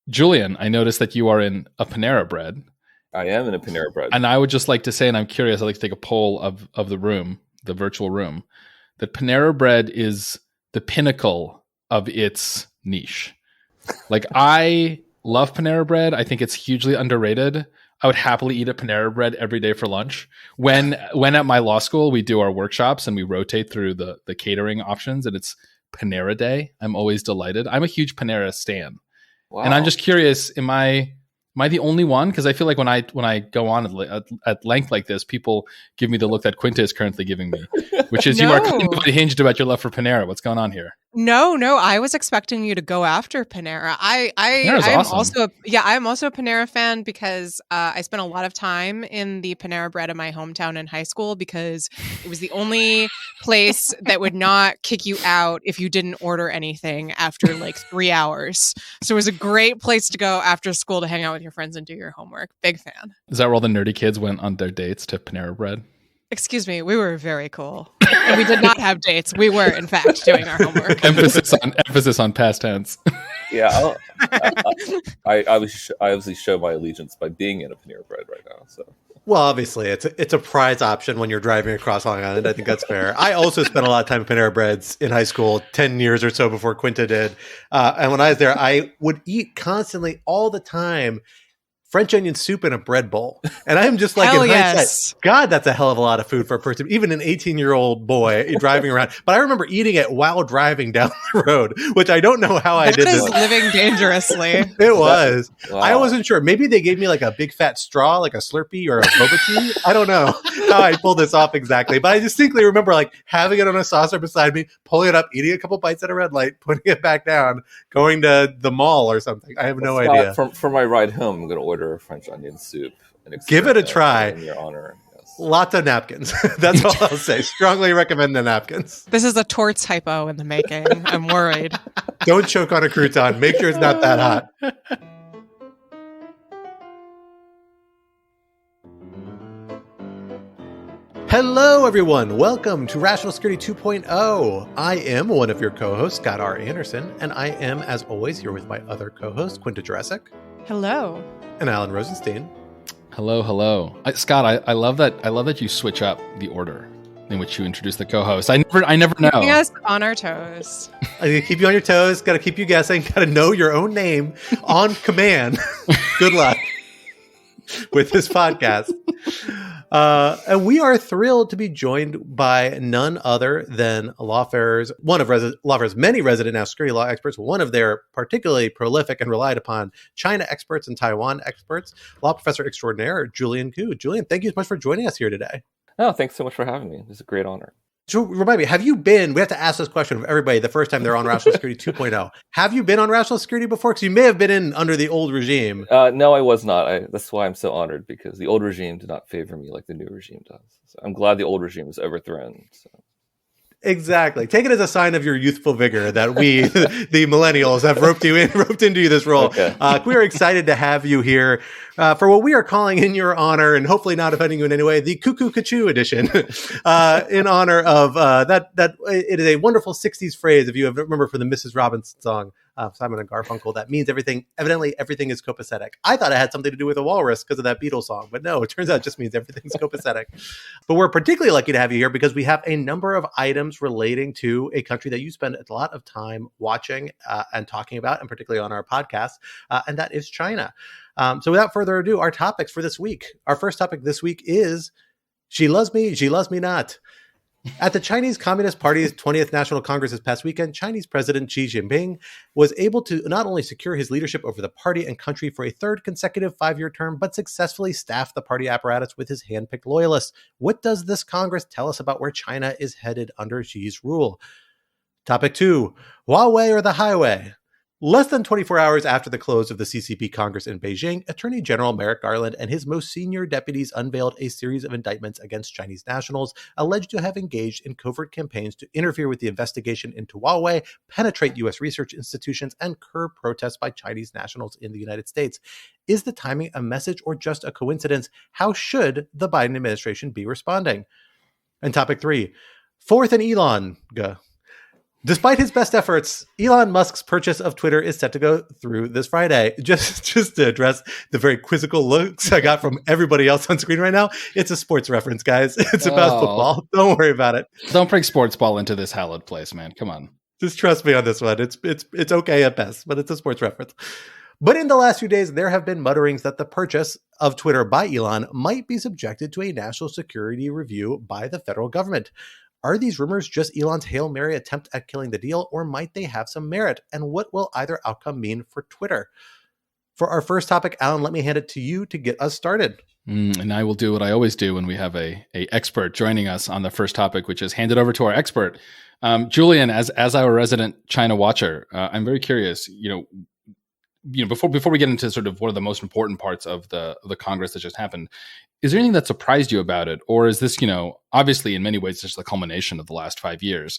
Julian, I noticed that you are in a Panera Bread. I am in a Panera Bread. And I would just like to say, and I'm curious, I'd like to take a poll of the room, the virtual room, that Panera Bread is the pinnacle of its niche. Like, I love Panera Bread. I think it's hugely underrated. I would happily eat a Panera Bread every day for lunch. When at my law school, we do our workshops and we rotate through the catering options, and it's Panera Day. I'm always delighted. I'm a huge Panera stan. Wow. And I'm just curious, am I the only one? Because I feel like when I go on at length like this, people give me the look that Quinta is currently giving me, which is you are completely hinged about your love for Panera. What's going on here? No, I was expecting you to go after Panera. Panera's I'm awesome. I'm also a Panera fan because I spent a lot of time in the Panera Bread in my hometown in high school because it was the only place that would not kick you out if you didn't order anything after like 3 hours. So it was a great place to go after school to hang out with your friends and do your homework. Big fan. Is that where all the nerdy kids went on their dates, to Panera Bread? Excuse me, we were very cool. And we did not have dates. We were, in fact, doing our homework. Emphasis on past tense. Yeah, I obviously show my allegiance by being in a Panera Bread right now. So, well, obviously, it's a prize option when you're driving across Long Island. I think that's fair. I also spent a lot of time at Panera Breads in high school, 10 years or so before Quinta did. And when I was there, I would eat constantly, all the time, French onion soup in a bread bowl. And I'm just like, hell in hindsight, yes. God, that's a hell of a lot of food for a person, even an 18-year-old boy driving around. But I remember eating it while driving down the road, which I don't know how I did That is this. living dangerously. It was. Wow. I wasn't sure. Maybe they gave me like a big fat straw, like a Slurpee or a boba tea. I don't know how I pulled this off exactly. But I distinctly remember like having it on a saucer beside me, pulling it up, eating a couple bites at a red light, putting it back down, going to the mall or something. I have no idea. For my ride home, I'm going to order a French onion soup. And give it a try. In your honor. Yes. Lots of napkins. That's all I'll say. Strongly recommend the napkins. This is a torts hypo in the making. I'm worried. Don't choke on a crouton. Make sure it's not that hot. Hello, everyone. Welcome to Rational Security 2.0. I am one of your co-hosts, Scott R. Anderson, and I am, as always, here with my other co-host, Quinta Jurassic. Hello. And Alan Rosenstein. Hello. Scott, I love that you switch up the order in which you introduce the co-host. I never know. Keeping us on our toes. I gotta keep you on your toes. Got to keep you guessing. Got to know your own name on command. Good luck with this podcast. And we are thrilled to be joined by none other than Lawfare's many resident national security law experts, one of their particularly prolific and relied upon China experts and Taiwan experts, law professor extraordinaire Julian Ku. Julian, thank you so much for joining us here today. Oh, thanks so much for having me. It's a great honor. So remind me, we have to ask this question of everybody the first time they're on Rational Security 2.0. Have you been on Rational Security before? Because you may have been in under the old regime. No, I was not. That's why I'm so honored, because the old regime did not favor me like the new regime does. So I'm glad the old regime was overthrown. So. Exactly. Take it as a sign of your youthful vigor that we, the millennials, have roped into this role. Okay. We are excited to have you here for what we are calling, in your honor, and hopefully not offending you in any way, the Ku Kachoo edition, in honor of that. It is a wonderful 60s phrase, if you remember, from the Mrs. Robinson song, Simon and Garfunkel, that means evidently everything is copacetic. I thought it had something to do with a walrus because of that Beatles song, but no, it turns out it just means everything's copacetic. But we're particularly lucky to have you here because we have a number of items relating to a country that you spend a lot of time watching and talking about, and particularly on our podcast, and that is China. So without further ado, our topics for this week. Our first topic this week is She Loves Me, She Loves Me Not. At the Chinese Communist Party's 20th National Congress this past weekend, Chinese President Xi Jinping was able to not only secure his leadership over the party and country for a third consecutive 5-year term, but successfully staff the party apparatus with his handpicked loyalists. What does this Congress tell us about where China is headed under Xi's rule? Topic 2, Huawei or the highway? Less than 24 hours after the close of the CCP Congress in Beijing, Attorney General Merrick Garland and his most senior deputies unveiled a series of indictments against Chinese nationals alleged to have engaged in covert campaigns to interfere with the investigation into Huawei, penetrate U.S. research institutions, and curb protests by Chinese nationals in the United States. Is the timing a message or just a coincidence? How should the Biden administration be responding? And topic 3, Fourth and Elon. Despite his best efforts, Elon Musk's purchase of Twitter is set to go through this Friday. Just to address the very quizzical looks I got from everybody else on screen right now, it's a sports reference, guys. It's about football. Don't worry about it. Don't bring sports ball into this hallowed place, man. Come on. Just trust me on this one. It's okay at best, but it's a sports reference. But in the last few days, there have been mutterings that the purchase of Twitter by Elon might be subjected to a national security review by the federal government. Are these rumors just Elon's Hail Mary attempt at killing the deal, or might they have some merit? And what will either outcome mean for Twitter? For our first topic, Alan, let me hand it to you to get us started. And I will do what I always do when we have a expert joining us on the first topic, which is hand it over to our expert. Julian, as our resident China watcher, I'm very curious, before we get into sort of one of the most important parts of the Congress that just happened, is there anything that surprised you about it? Or is this, obviously in many ways just the culmination of the last 5 years?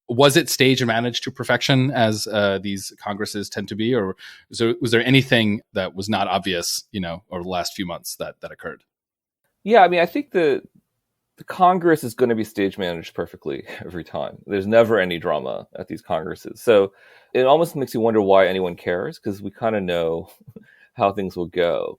Was it staged and managed to perfection as these Congresses tend to be? Or was there anything that was not obvious, over the last few months that occurred? Yeah, I mean, I think the Congress is going to be stage managed perfectly every time. There's never any drama at these Congresses. So it almost makes you wonder why anyone cares, because we kind of know how things will go.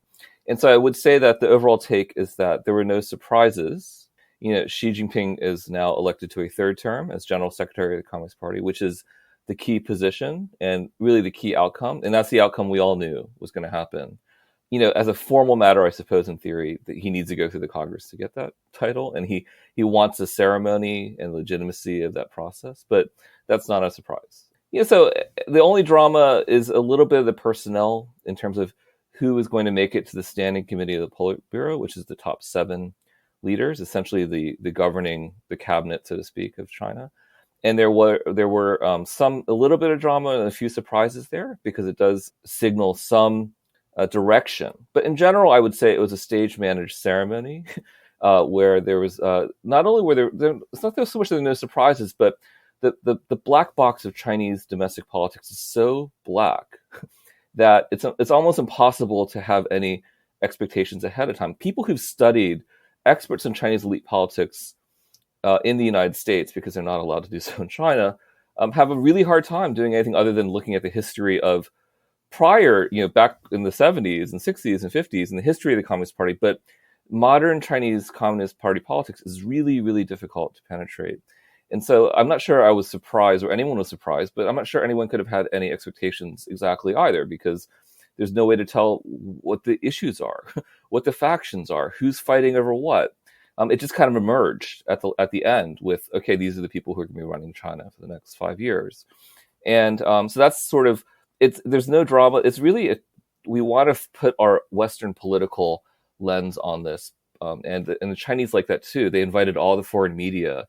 And so I would say that the overall take is that there were no surprises. Xi Jinping is now elected to a third term as General Secretary of the Communist Party, which is the key position and really the key outcome. And that's the outcome we all knew was going to happen. As a formal matter, I suppose in theory that he needs to go through the Congress to get that title. And he wants a ceremony and legitimacy of that process, but that's not a surprise. So the only drama is a little bit of the personnel in terms of who is going to make it to the Standing Committee of the Politburo, which is the top 7 leaders, essentially the governing, the cabinet, so to speak, of China. And there were a little bit of drama and a few surprises there, because it does signal some direction. But in general, I would say it was a stage managed ceremony where there was not only were there it's not so much that there were no surprises, but the black box of Chinese domestic politics is so black that it's almost impossible to have any expectations ahead of time. People who've studied, experts in Chinese elite politics in the United States, because they're not allowed to do so in China, have a really hard time doing anything other than looking at the history of prior, back in the 70s and 60s and 50s, and the history of the Communist Party. But modern Chinese Communist Party politics is really, really difficult to penetrate. And so I'm not sure I was surprised, or anyone was surprised, but I'm not sure anyone could have had any expectations exactly either, because there's no way to tell what the issues are, what the factions are, who's fighting over what. It just kind of emerged at the end with, okay, these are the people who are going to be running China for the next 5 years. And so that's sort of, there's no drama. It's really, we want to put our Western political lens on this. And the Chinese like that too. They invited all the foreign media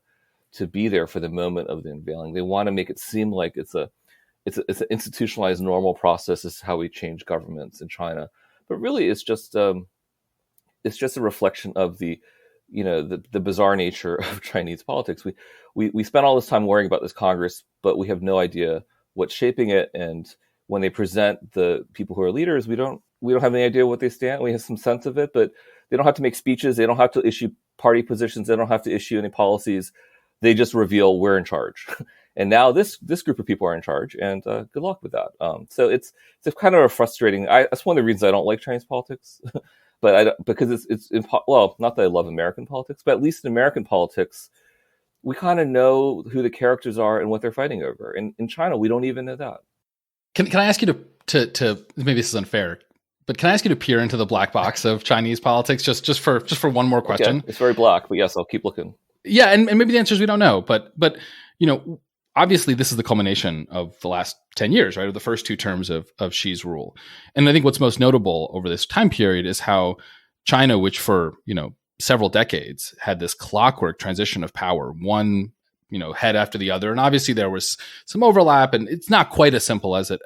to be there for the moment of the unveiling. They want to make it seem like it's an institutionalized normal process. This is how we change governments in China. But really, it's just a reflection of the bizarre nature of Chinese politics. We spent all this time worrying about this Congress, but we have no idea what's shaping it. And when they present the people who are leaders, we don't have any idea what they stand. We have some sense of it, but they don't have to make speeches. They don't have to issue party positions. They don't have to issue any policies. They just reveal we're in charge. And now this group of people are in charge, and good luck with that. So it's kind of a frustrating. That's one of the reasons I don't like Chinese politics, because it's not that I love American politics, but at least in American politics, we kind of know who the characters are and what they're fighting over. And in China, we don't even know that. Can I ask you to maybe this is unfair, but can I ask you to peer into the black box of Chinese politics just for one more question? Okay. It's very black, but yes, I'll keep looking. Yeah, and maybe the answer is we don't know, but obviously this is the culmination of the last 10 years, right? Of the first 2 terms of Xi's rule. And I think what's most notable over this time period is how China, which for, several decades had this clockwork transition of power, one, head after the other. And obviously there was some overlap, and it's not quite as simple as it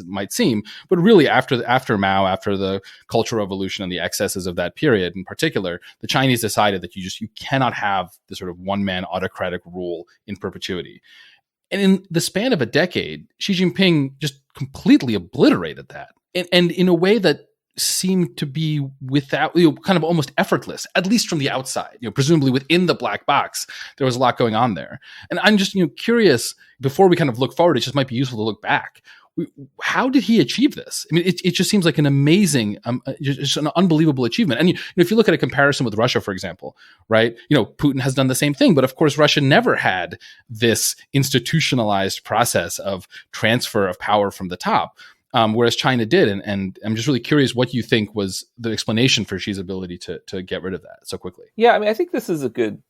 might seem, but really after Mao, after the Cultural Revolution and the excesses of that period in particular, the Chinese decided that you cannot have this sort of one-man autocratic rule in perpetuity. And in the span of a decade, Xi Jinping just completely obliterated that. And in a way that seem to be without, kind of almost effortless, at least from the outside. Presumably within the black box, there was a lot going on there. And I'm just curious, before we kind of look forward, it just might be useful to look back. How did he achieve this? I mean, it just seems like an amazing, just an unbelievable achievement. And if you look at a comparison with Russia, for example, right? Putin has done the same thing, but of course, Russia never had this institutionalized process of transfer of power from the top. Whereas China did, and I'm just really curious what you think was the explanation for Xi's ability to get rid of that so quickly. Yeah, I mean, I think this is a good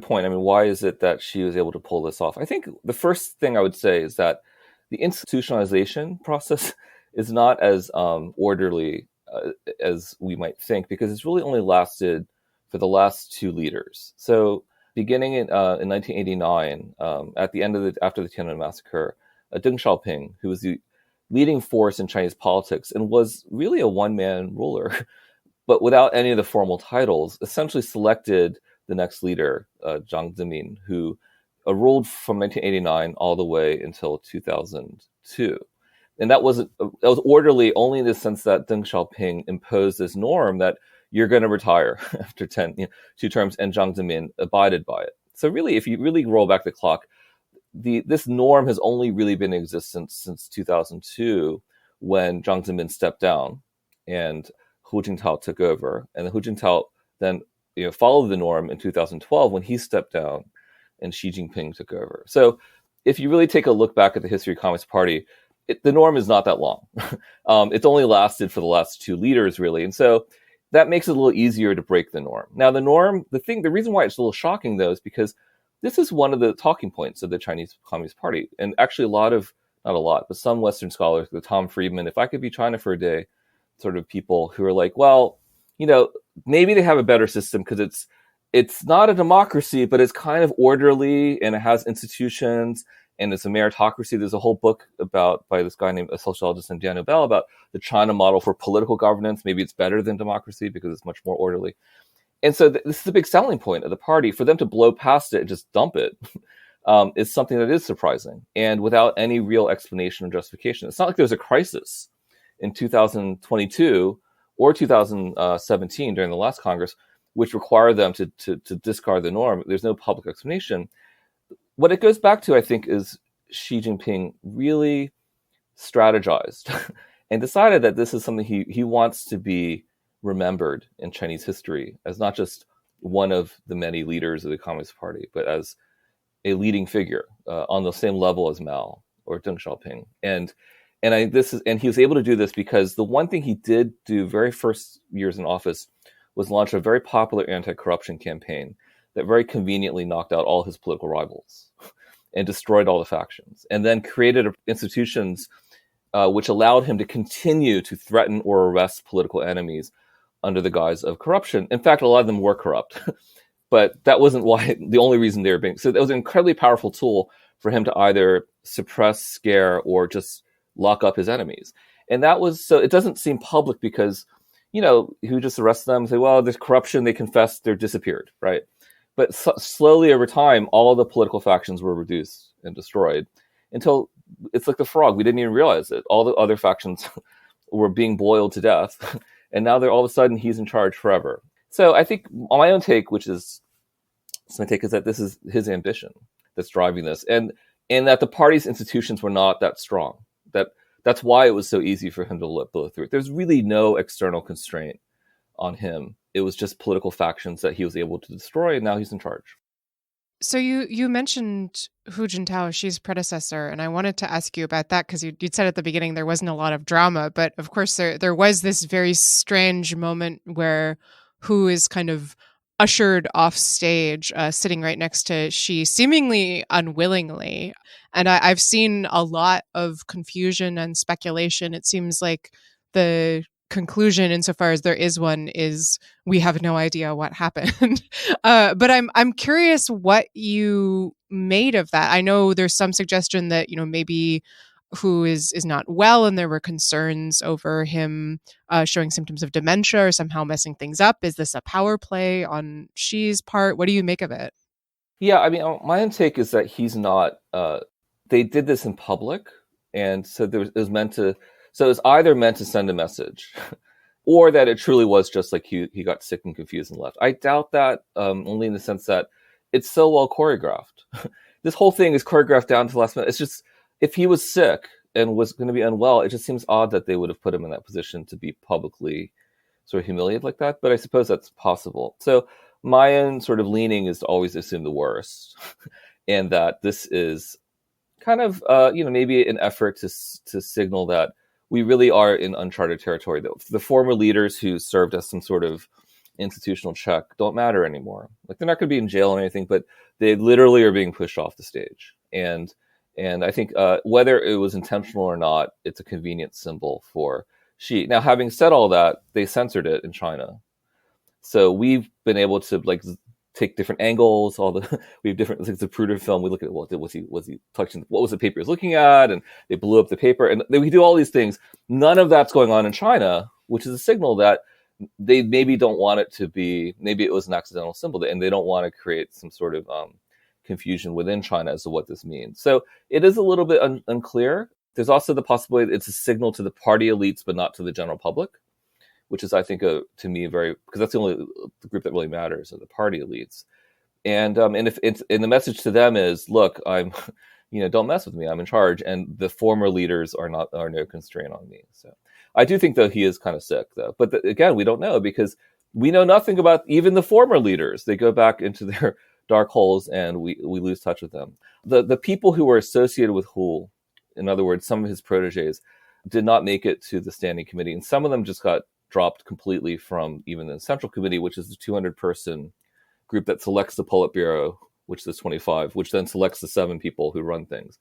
point. I mean, why is it that Xi was able to pull this off? I think the first thing I would say is that the institutionalization process is not as orderly as we might think, because it's really only lasted for the last two leaders. So beginning in 1989, at the end of after the Tiananmen massacre, Deng Xiaoping, who was the leading force in Chinese politics and was really a one-man ruler, but without any of the formal titles, essentially selected the next leader, Jiang Zemin, who ruled from 1989 all the way until 2002. And that was orderly only in the sense that Deng Xiaoping imposed this norm that you're going to retire after 2 terms, and Jiang Zemin abided by it. So really, if you really roll back the clock, this norm has only really been in existence since 2002, when Jiang Zemin stepped down and Hu Jintao took over. And Hu Jintao then followed the norm in 2012 when he stepped down and Xi Jinping took over. So if you really take a look back at the history of the Communist Party, the norm is not that long. It's only lasted for the last two leaders, really. And so that makes it a little easier to break the norm. Now, the reason why it's a little shocking, though, is because this is one of the talking points of the Chinese Communist Party. And actually not a lot, but some Western scholars, the Tom Friedman, if I could be China for a day, sort of people who are like, well, maybe they have a better system because it's not a democracy, but it's kind of orderly and it has institutions and it's a meritocracy. There's a whole book by this guy named a sociologist named Dan Nobel about the China model for political governance. Maybe it's better than democracy because it's much more orderly. And so this is a big selling point of the party. For them to blow past it and just dump it is something that is surprising, and without any real explanation or justification. It's not like there's a crisis in 2022 or 2017 during the last Congress which required them to discard the norm. There's no public explanation. What it goes back to, I think, is Xi Jinping really strategized and decided that this is something he wants to be remembered in Chinese history as not just one of the many leaders of the Communist Party, but as a leading figure on the same level as Mao or Deng Xiaoping. And he was able to do this because the one thing he did do very first years in office was launch a very popular anti-corruption campaign that very conveniently knocked out all his political rivals and destroyed all the factions, and then created institutions which allowed him to continue to threaten or arrest political enemies under the guise of corruption. In fact, a lot of them were corrupt, but that wasn't the only reason they were being. So that was an incredibly powerful tool for him to either suppress, scare, or just lock up his enemies. And that was, so it doesn't seem public because, who just arrest them and say, well, there's corruption, they confess, they're disappeared, right? But slowly over time, all the political factions were reduced and destroyed until it's like the frog. We didn't even realize it. All the other factions were being boiled to death. And now all of a sudden he's in charge forever. So I think my own take, is that this is his ambition that's driving this, and that the party's institutions were not that strong. That's why it was so easy for him to blow through it. There's really no external constraint on him. It was just political factions that he was able to destroy, and now he's in charge. So you mentioned Hu Jintao, Xi's predecessor, and I wanted to ask you about that because you'd said at the beginning there wasn't a lot of drama, but of course there was this very strange moment where Hu is kind of ushered off stage, sitting right next to Xi, seemingly unwillingly. And I've seen a lot of confusion and speculation. It seems like the conclusion, insofar as there is one, is we have no idea what happened. But I'm curious what you made of that. I know there's some suggestion that maybe Hu is not well, and there were concerns over him showing symptoms of dementia or somehow messing things up. Is this a power play on Xi's part? What do you make of it? Yeah, I mean, my own take is that he's not. They did this in public, and so it was either meant to send a message, or that it truly was just like he got sick and confused and left. I doubt that, only in the sense that it's so well choreographed. This whole thing is choreographed down to the last minute. It's just, if he was sick and was going to be unwell, it just seems odd that they would have put him in that position to be publicly sort of humiliated like that. But I suppose that's possible. So my own sort of leaning is to always assume the worst, and that this is kind of, maybe an effort to signal that we really are in uncharted territory. The former leaders who served as some sort of institutional check don't matter anymore. Like, they're not going to be in jail or anything, but they literally are being pushed off the stage. And I think whether it was intentional or not, it's a convenient symbol for Xi. Now, having said all that, they censored it in China. So we've been able to take different angles. We have different, like the Zapruder film. We look at what was he touching? What was the paper he was looking at? And they blew up the paper. And we do all these things. None of that's going on in China, which is a signal that they maybe don't want it to be. Maybe it was an accidental symbol, and they don't want to create some sort of confusion within China as to what this means. So it is a little bit unclear. There's also the possibility that it's a signal to the party elites, but not to the general public, which is, I think, to me, because that's the only group that really matters, are the party elites. And if it's, and the message to them is, look, I'm, don't mess with me, I'm in charge, and the former leaders are no constraint on me. So I do think, though, he is kind of sick, though. But again, we don't know, because we know nothing about even the former leaders. They go back into their dark holes, and we lose touch with them. The people who were associated with Hu, in other words, some of his proteges, did not make it to the standing committee, and some of them just got dropped completely from even the Central Committee, which is the 200-person group that selects the Politburo, which is 25, which then selects the 7 people who run things.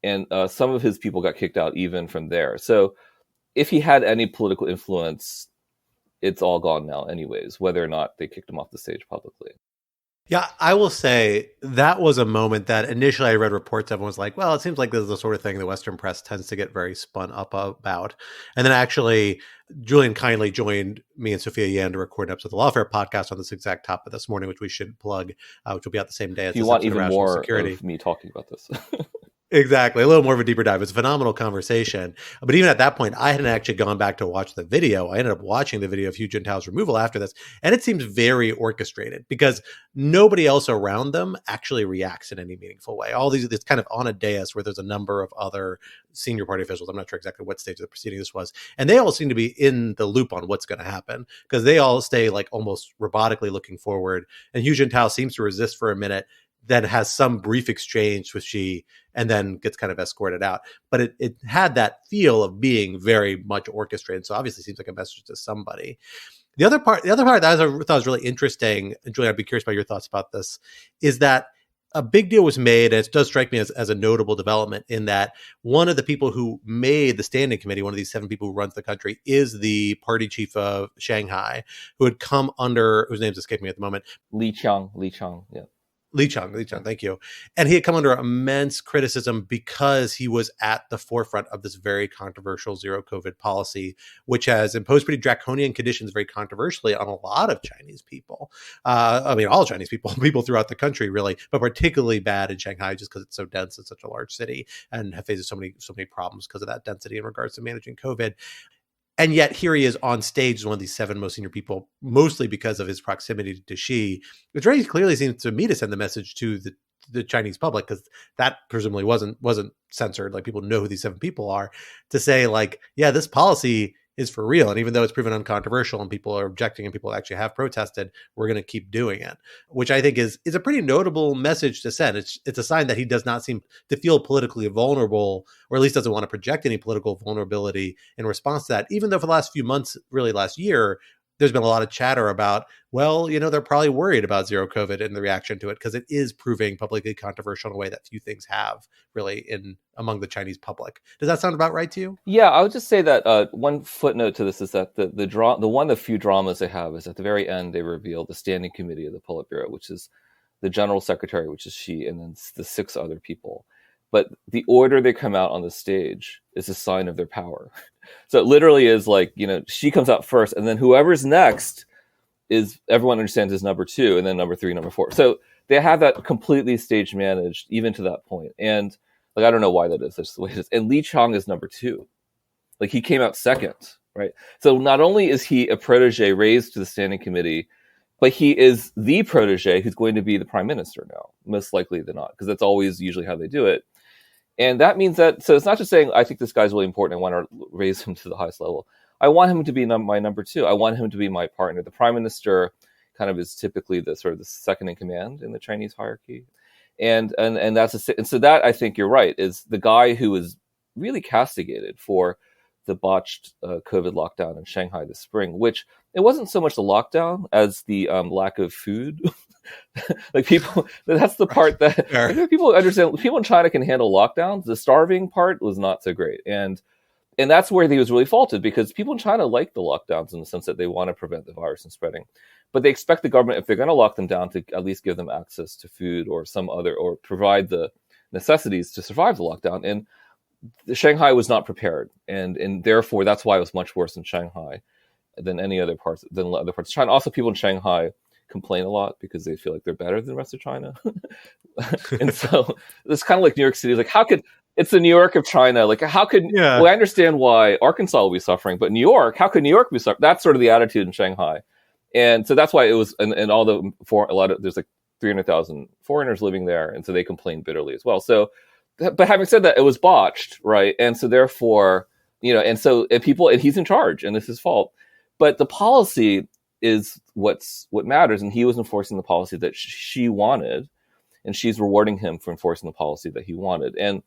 And some of his people got kicked out even from there. So if he had any political influence, it's all gone now anyways, whether or not they kicked him off the stage publicly. Yeah, I will say that was a moment that initially I read reports, everyone was like, well, it seems like this is the sort of thing the Western press tends to get very spun up about. And then actually, Julian kindly joined me and Sophia Yan to record an episode of the Lawfare podcast on this exact topic this morning, which we should plug, which will be out the same day as if you want even more of me talking about this. Exactly. A little more of a deeper dive. It's a phenomenal conversation. But even at that point, I hadn't actually gone back to watch the video. I ended up watching the video of Hu Jintao's removal after this. And it seems very orchestrated because nobody else around them actually reacts in any meaningful way. All these, it's kind of on a dais where there's a number of other senior party officials. I'm not sure exactly what stage of the proceeding this was. And they all seem to be in the loop on what's going to happen because they all stay like almost robotically looking forward. And Hu Jintao seems to resist for a minute, then has some brief exchange with Xi, and then gets kind of escorted out. But it had that feel of being very much orchestrated. So obviously seems like a message to somebody. The other part that I thought was really interesting, and Julian, I'd be curious about your thoughts about this, is that a big deal was made, and it does strike me as a notable development, in that one of the people who made the standing committee, one of these 7 people who runs the country, is the party chief of Shanghai, who had come under, whose name's escaping me at the moment. Li Qiang, yeah. Li Qiang, thank you. And he had come under immense criticism because he was at the forefront of this very controversial zero COVID policy, which has imposed pretty draconian conditions very controversially on a lot of Chinese people. All Chinese people throughout the country, really, but particularly bad in Shanghai just because it's so dense. It's such a large city and faces so many problems because of that density in regards to managing COVID. And yet here he is on stage as one of these 7 most senior people, mostly because of his proximity to Xi, which very clearly seems to me to send the message to the Chinese public, because that presumably wasn't censored. Like, people know who these 7 people are, to say like, yeah, this policy is for real. And even though it's proven uncontroversial and people are objecting and people actually have protested, we're going to keep doing it, which I think is a pretty notable message to send. It's a sign that he does not seem to feel politically vulnerable, or at least doesn't want to project any political vulnerability in response to that. Even though for the last few months, really last year, there's been a lot of chatter about, well, they're probably worried about zero COVID and the reaction to it, because it is proving publicly controversial in a way that few things have really among the Chinese public. Does that sound about right to you? Yeah, I would just say that one footnote to this is that the one of the few dramas they have is at the very end, they reveal the standing committee of the Politburo, which is the general secretary, which is Xi, and then the 6 other people. But the order they come out on the stage is a sign of their power. So it literally is like, Xi comes out first, and then whoever's next is, everyone understands, is number 2, and then number 3, number 4. So they have that completely stage managed, even to that point. And I don't know why that is. That's just the way it is. And Li Qiang is number 2. Like, he came out second right? So not only is he a protege raised to the standing committee, but he is the protege who's going to be the prime minister now, most likely than not, because that's always usually how they do it. And that means that, so it's not just saying, I think this guy's really important, I want to raise him to the highest level. I want him to be my number two. I want him to be my partner. The prime minister kind of is typically the sort of the second in command in the Chinese hierarchy. And so that, I think you're right, is the guy who was really castigated for the botched COVID lockdown in Shanghai this spring, which it wasn't so much the lockdown as the lack of food. Like people, that's the part that I think people understand. People in China can handle lockdowns. The starving part was not so great. And that's where he was really faulted, because people in China like the lockdowns in the sense that they want to prevent the virus from spreading. But they expect the government, if they're going to lock them down, to at least give them access to food or some other, or provide the necessities to survive the lockdown. And Shanghai was not prepared. And therefore, that's why it was much worse in Shanghai than other parts of China. Also, people in Shanghai complain a lot because they feel like they're better than the rest of China. And so it's kind of like New York City. Like, it's the New York of China. Like, well, I understand why Arkansas will be suffering, but New York, how could New York be suffering? That's sort of the attitude in Shanghai. And so that's why it was, and there's like 300,000 foreigners living there. And so they complain bitterly as well. So, but having said that, it was botched, right? And so therefore, and he's in charge, and it's his fault. But the policy is what matters, and he was enforcing the policy that she wanted, and she's rewarding him for enforcing the policy that he wanted. And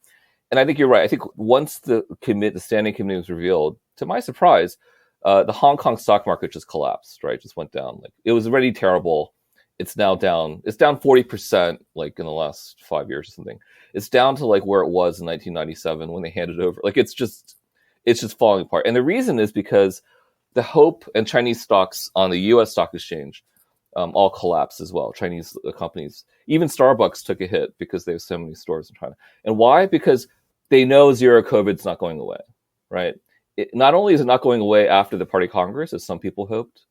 I think you're right. I think once the standing committee was revealed, to my surprise, the Hong Kong stock market just collapsed, right? Just went down. Like, it was already terrible. It's now down. It's down 40%, like in the last 5 years or something. It's down to like where it was in 1997 when they handed it over. Like, it's just falling apart. And the reason is because the Hope and Chinese stocks on the U.S. stock exchange all collapsed as well. Chinese companies, even Starbucks, took a hit because they have so many stores in China. And why? Because they know zero COVID's not going away, right? Not only is it not going away after the Party Congress, as some people hoped,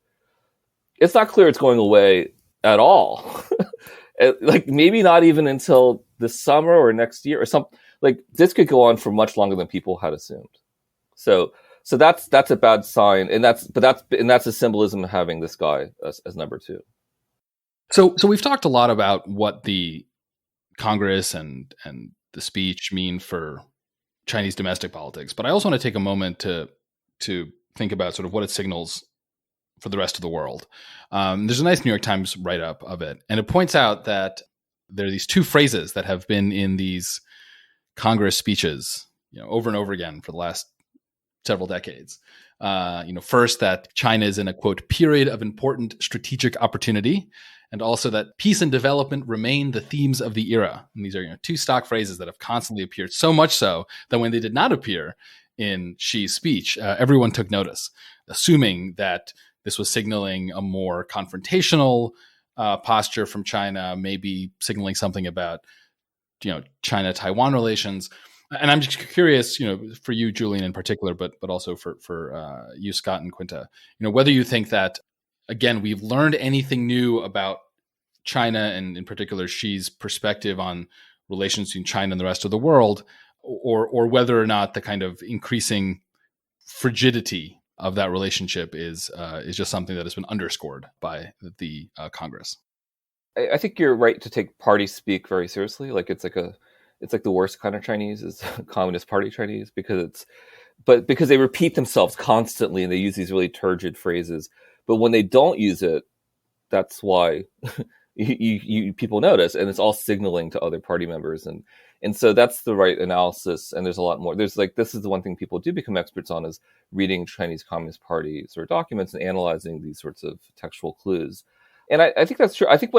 it's not clear it's going away at all. Like, maybe not even until the summer or next year or something. Like, this could go on for much longer than people had assumed. So that's a bad sign, and that's the symbolism of having this guy as number two. So we've talked a lot about what the Congress and the speech mean for Chinese domestic politics, but I also want to take a moment to think about sort of what it signals for the rest of the world. There's a nice New York Times write-up of it, and it points out that there are these two phrases that have been in these Congress speeches, over and over again for the last several decades. First, that China is in a, quote, period of important strategic opportunity, and also that peace and development remain the themes of the era. And these are two stock phrases that have constantly appeared, so much so that when they did not appear in Xi's speech, everyone took notice, assuming that this was signaling a more confrontational posture from China, maybe signaling something about China-Taiwan relations. And I'm just curious, for you, Julian, in particular, but also for you, Scott and Quinta, whether you think that, again, we've learned anything new about China and in particular Xi's perspective on relations between China and the rest of the world, or whether or not the kind of increasing frigidity of that relationship is just something that has been underscored by the Congress. I think you're right to take party speak very seriously. Like, it's like the worst kind of Chinese is Communist Party Chinese, because they repeat themselves constantly and they use these really turgid phrases. But when they don't use it, that's why people notice, and it's all signaling to other party members. And so that's the right analysis. And there's a lot more. This is the one thing people do become experts on, is reading Chinese Communist Party sort of documents and analyzing these sorts of textual clues. And I think that's true. I think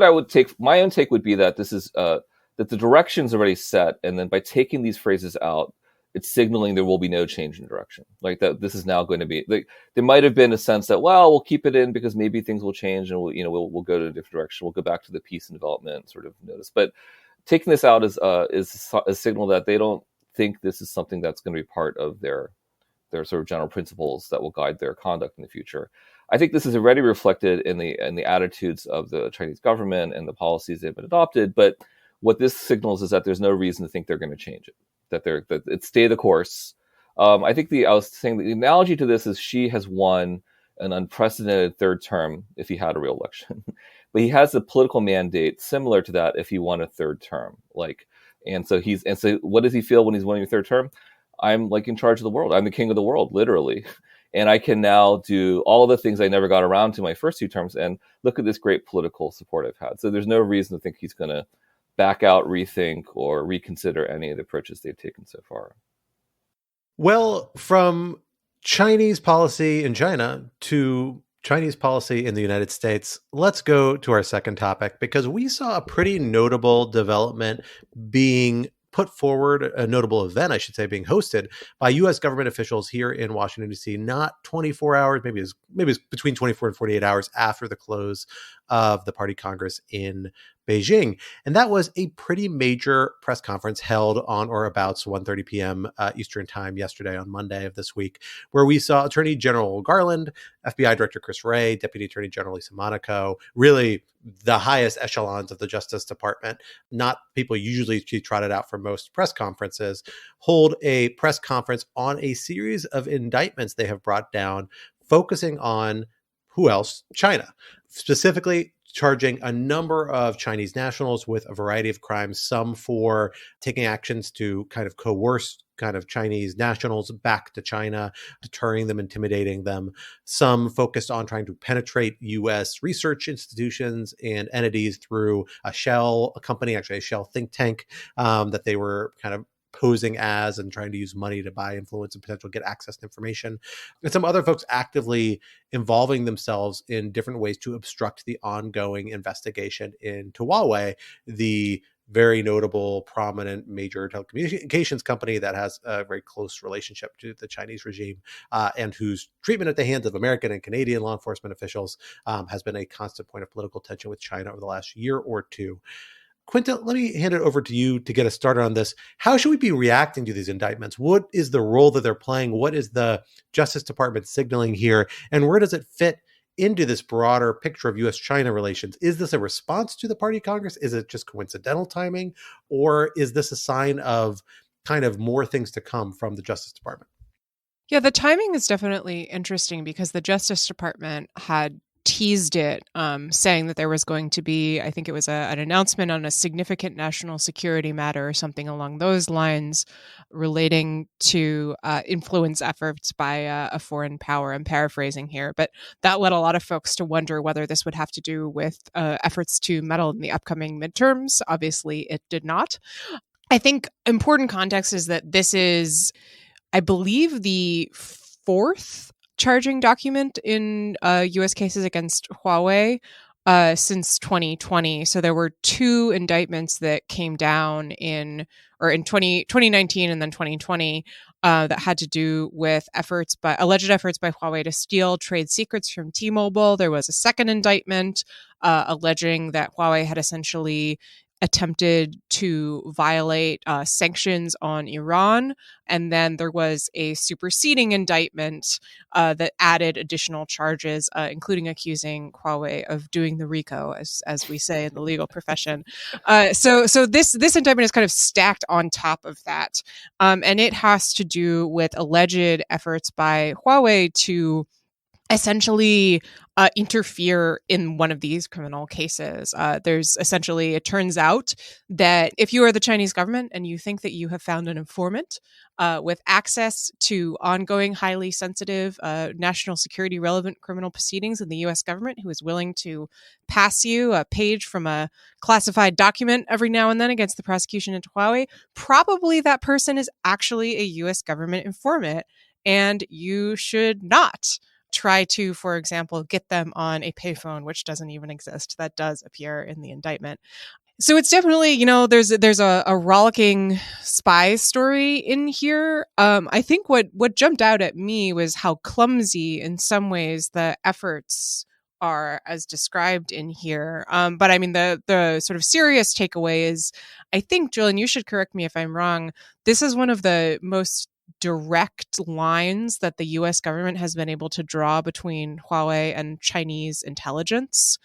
my own take would be that this is, that the direction's already set, and then by taking these phrases out, it's signaling there will be no change in direction. Like, that this is now going to be, like, there might have been a sense that, well, we'll keep it in because maybe things will change and we'll go to a different direction. We'll go back to the peace and development sort of notice. But taking this out is a signal that they don't think this is something that's going to be part of their sort of general principles that will guide their conduct in the future. I think this is already reflected in the attitudes of the Chinese government and the policies they've been adopted. But what this signals is that there's no reason to think they're going to change it. That it's stay the course. I think I was saying the analogy to this is Xi has won an unprecedented third term if he had a real election, but he has a political mandate similar to that if he won a third term. And so what does he feel when he's winning a third term? I'm like in charge of the world. I'm the king of the world, literally. And I can now do all the things I never got around to my first 2 terms. And look at this great political support I've had. So there's no reason to think he's going to back out, rethink, or reconsider any of the approaches they've taken so far. Well, from Chinese policy in China to Chinese policy in the United States, let's go to our second topic, because we saw a pretty notable development being put forward, a notable event, I should say, being hosted by U.S. government officials here in Washington, D.C., not 24 hours, maybe it's between 24 and 48 hours after the close of the Party Congress in Beijing. And that was a pretty major press conference held on or about 1:30 p.m. Eastern time yesterday on Monday of this week, where we saw Attorney General Garland, FBI Director Chris Wray, Deputy Attorney General Lisa Monaco, really the highest echelons of the Justice Department, not people usually trotted out for most press conferences, hold a press conference on a series of indictments they have brought down, focusing on who else? China. Specifically charging a number of Chinese nationals with a variety of crimes, some for taking actions to kind of coerce kind of Chinese nationals back to China, deterring them, intimidating them, some focused on trying to penetrate U.S. research institutions and entities through a shell think tank that they were kind of posing as and trying to use money to buy influence and potential get access to information. And some other folks actively involving themselves in different ways to obstruct the ongoing investigation into Huawei, the very notable, prominent, major telecommunications company that has a very close relationship to the Chinese regime and whose treatment at the hands of American and Canadian law enforcement officials has been a constant point of political tension with China over the last year or two. Quinta, let me hand it over to you to get us started on this. How should we be reacting to these indictments? What is the role that they're playing? What is the Justice Department signaling here? And where does it fit into this broader picture of U.S.-China relations? Is this a response to the Party Congress? Is it just coincidental timing? Or is this a sign of kind of more things to come from the Justice Department? Yeah, the timing is definitely interesting because the Justice Department had teased it, saying that there was going to be, I think it was an announcement on a significant national security matter or something along those lines relating to influence efforts by a foreign power. I'm paraphrasing here, but that led a lot of folks to wonder whether this would have to do with efforts to meddle in the upcoming midterms. Obviously, it did not. I think important context is that this is, I believe, the fourth charging document in U.S. cases against Huawei since 2020. So there were 2 indictments that came down in 2019 and then 2020 that had to do with alleged efforts by Huawei to steal trade secrets from T-Mobile. There was a second indictment alleging that Huawei had essentially attempted to violate sanctions on Iran. And then there was a superseding indictment that added additional charges, including accusing Huawei of doing the RICO, as we say in the legal profession. So this indictment is kind of stacked on top of that. And it has to do with alleged efforts by Huawei to essentially interfere in one of these criminal cases. It turns out that if you are the Chinese government and you think that you have found an informant with access to ongoing, highly sensitive, national security relevant criminal proceedings in the US government who is willing to pass you a page from a classified document every now and then against the prosecution into Huawei, probably that person is actually a US government informant, and you should not try to, for example, get them on a payphone, which doesn't even exist. That does appear in the indictment. So it's definitely, there's a rollicking spy story in here. I think what jumped out at me was how clumsy in some ways the efforts are as described in here. But I mean, the sort of serious takeaway is, I think, Julian, you should correct me if I'm wrong, this is one of the most direct lines that the US government has been able to draw between Huawei and Chinese intelligence,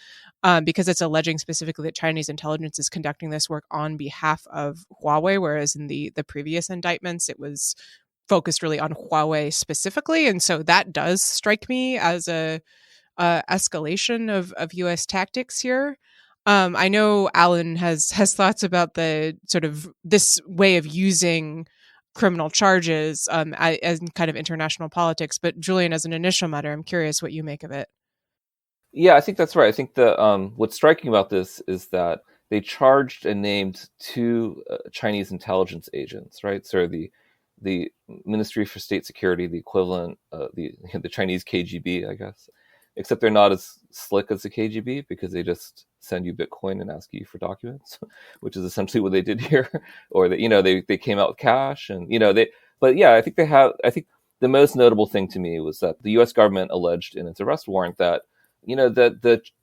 because it's alleging specifically that Chinese intelligence is conducting this work on behalf of Huawei, whereas in the previous indictments, it was focused really on Huawei specifically. And so that does strike me as a escalation of U.S. tactics here. I know Alan has thoughts about the sort of this way of using criminal charges as kind of international politics. But Julian, as an initial matter, I'm curious what you make of it. Yeah, I think that's right. I think what's striking about this is that they charged and named two Chinese intelligence agents, right? So the Ministry for State Security, the equivalent, the Chinese KGB, I guess, except they're not as slick as the KGB because they just send you Bitcoin and ask you for documents, which is essentially what they did here. Or that they came out with cash, and But yeah, I think the most notable thing to me was that the U.S. government alleged in its arrest warrant that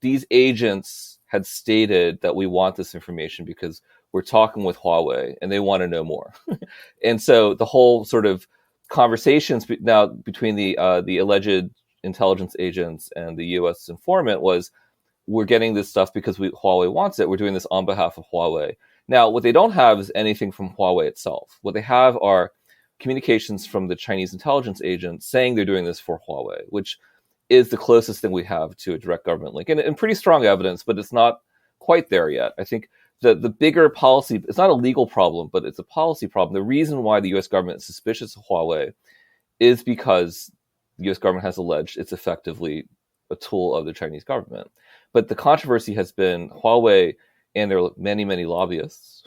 these agents had stated that we want this information because we're talking with Huawei and they want to know more. And so the whole sort of conversations now between the alleged intelligence agents and the U.S. informant was, we're getting this stuff because Huawei wants it. We're doing this on behalf of Huawei. Now, what they don't have is anything from Huawei itself. What they have are communications from the Chinese intelligence agents saying they're doing this for Huawei, which is the closest thing we have to a direct government link. And pretty strong evidence, but it's not quite there yet. I think the bigger policy, it's not a legal problem, but it's a policy problem. The reason why the U.S. government is suspicious of Huawei is because the U.S. government has alleged it's effectively a tool of the Chinese government. But the controversy has been Huawei and their many, many lobbyists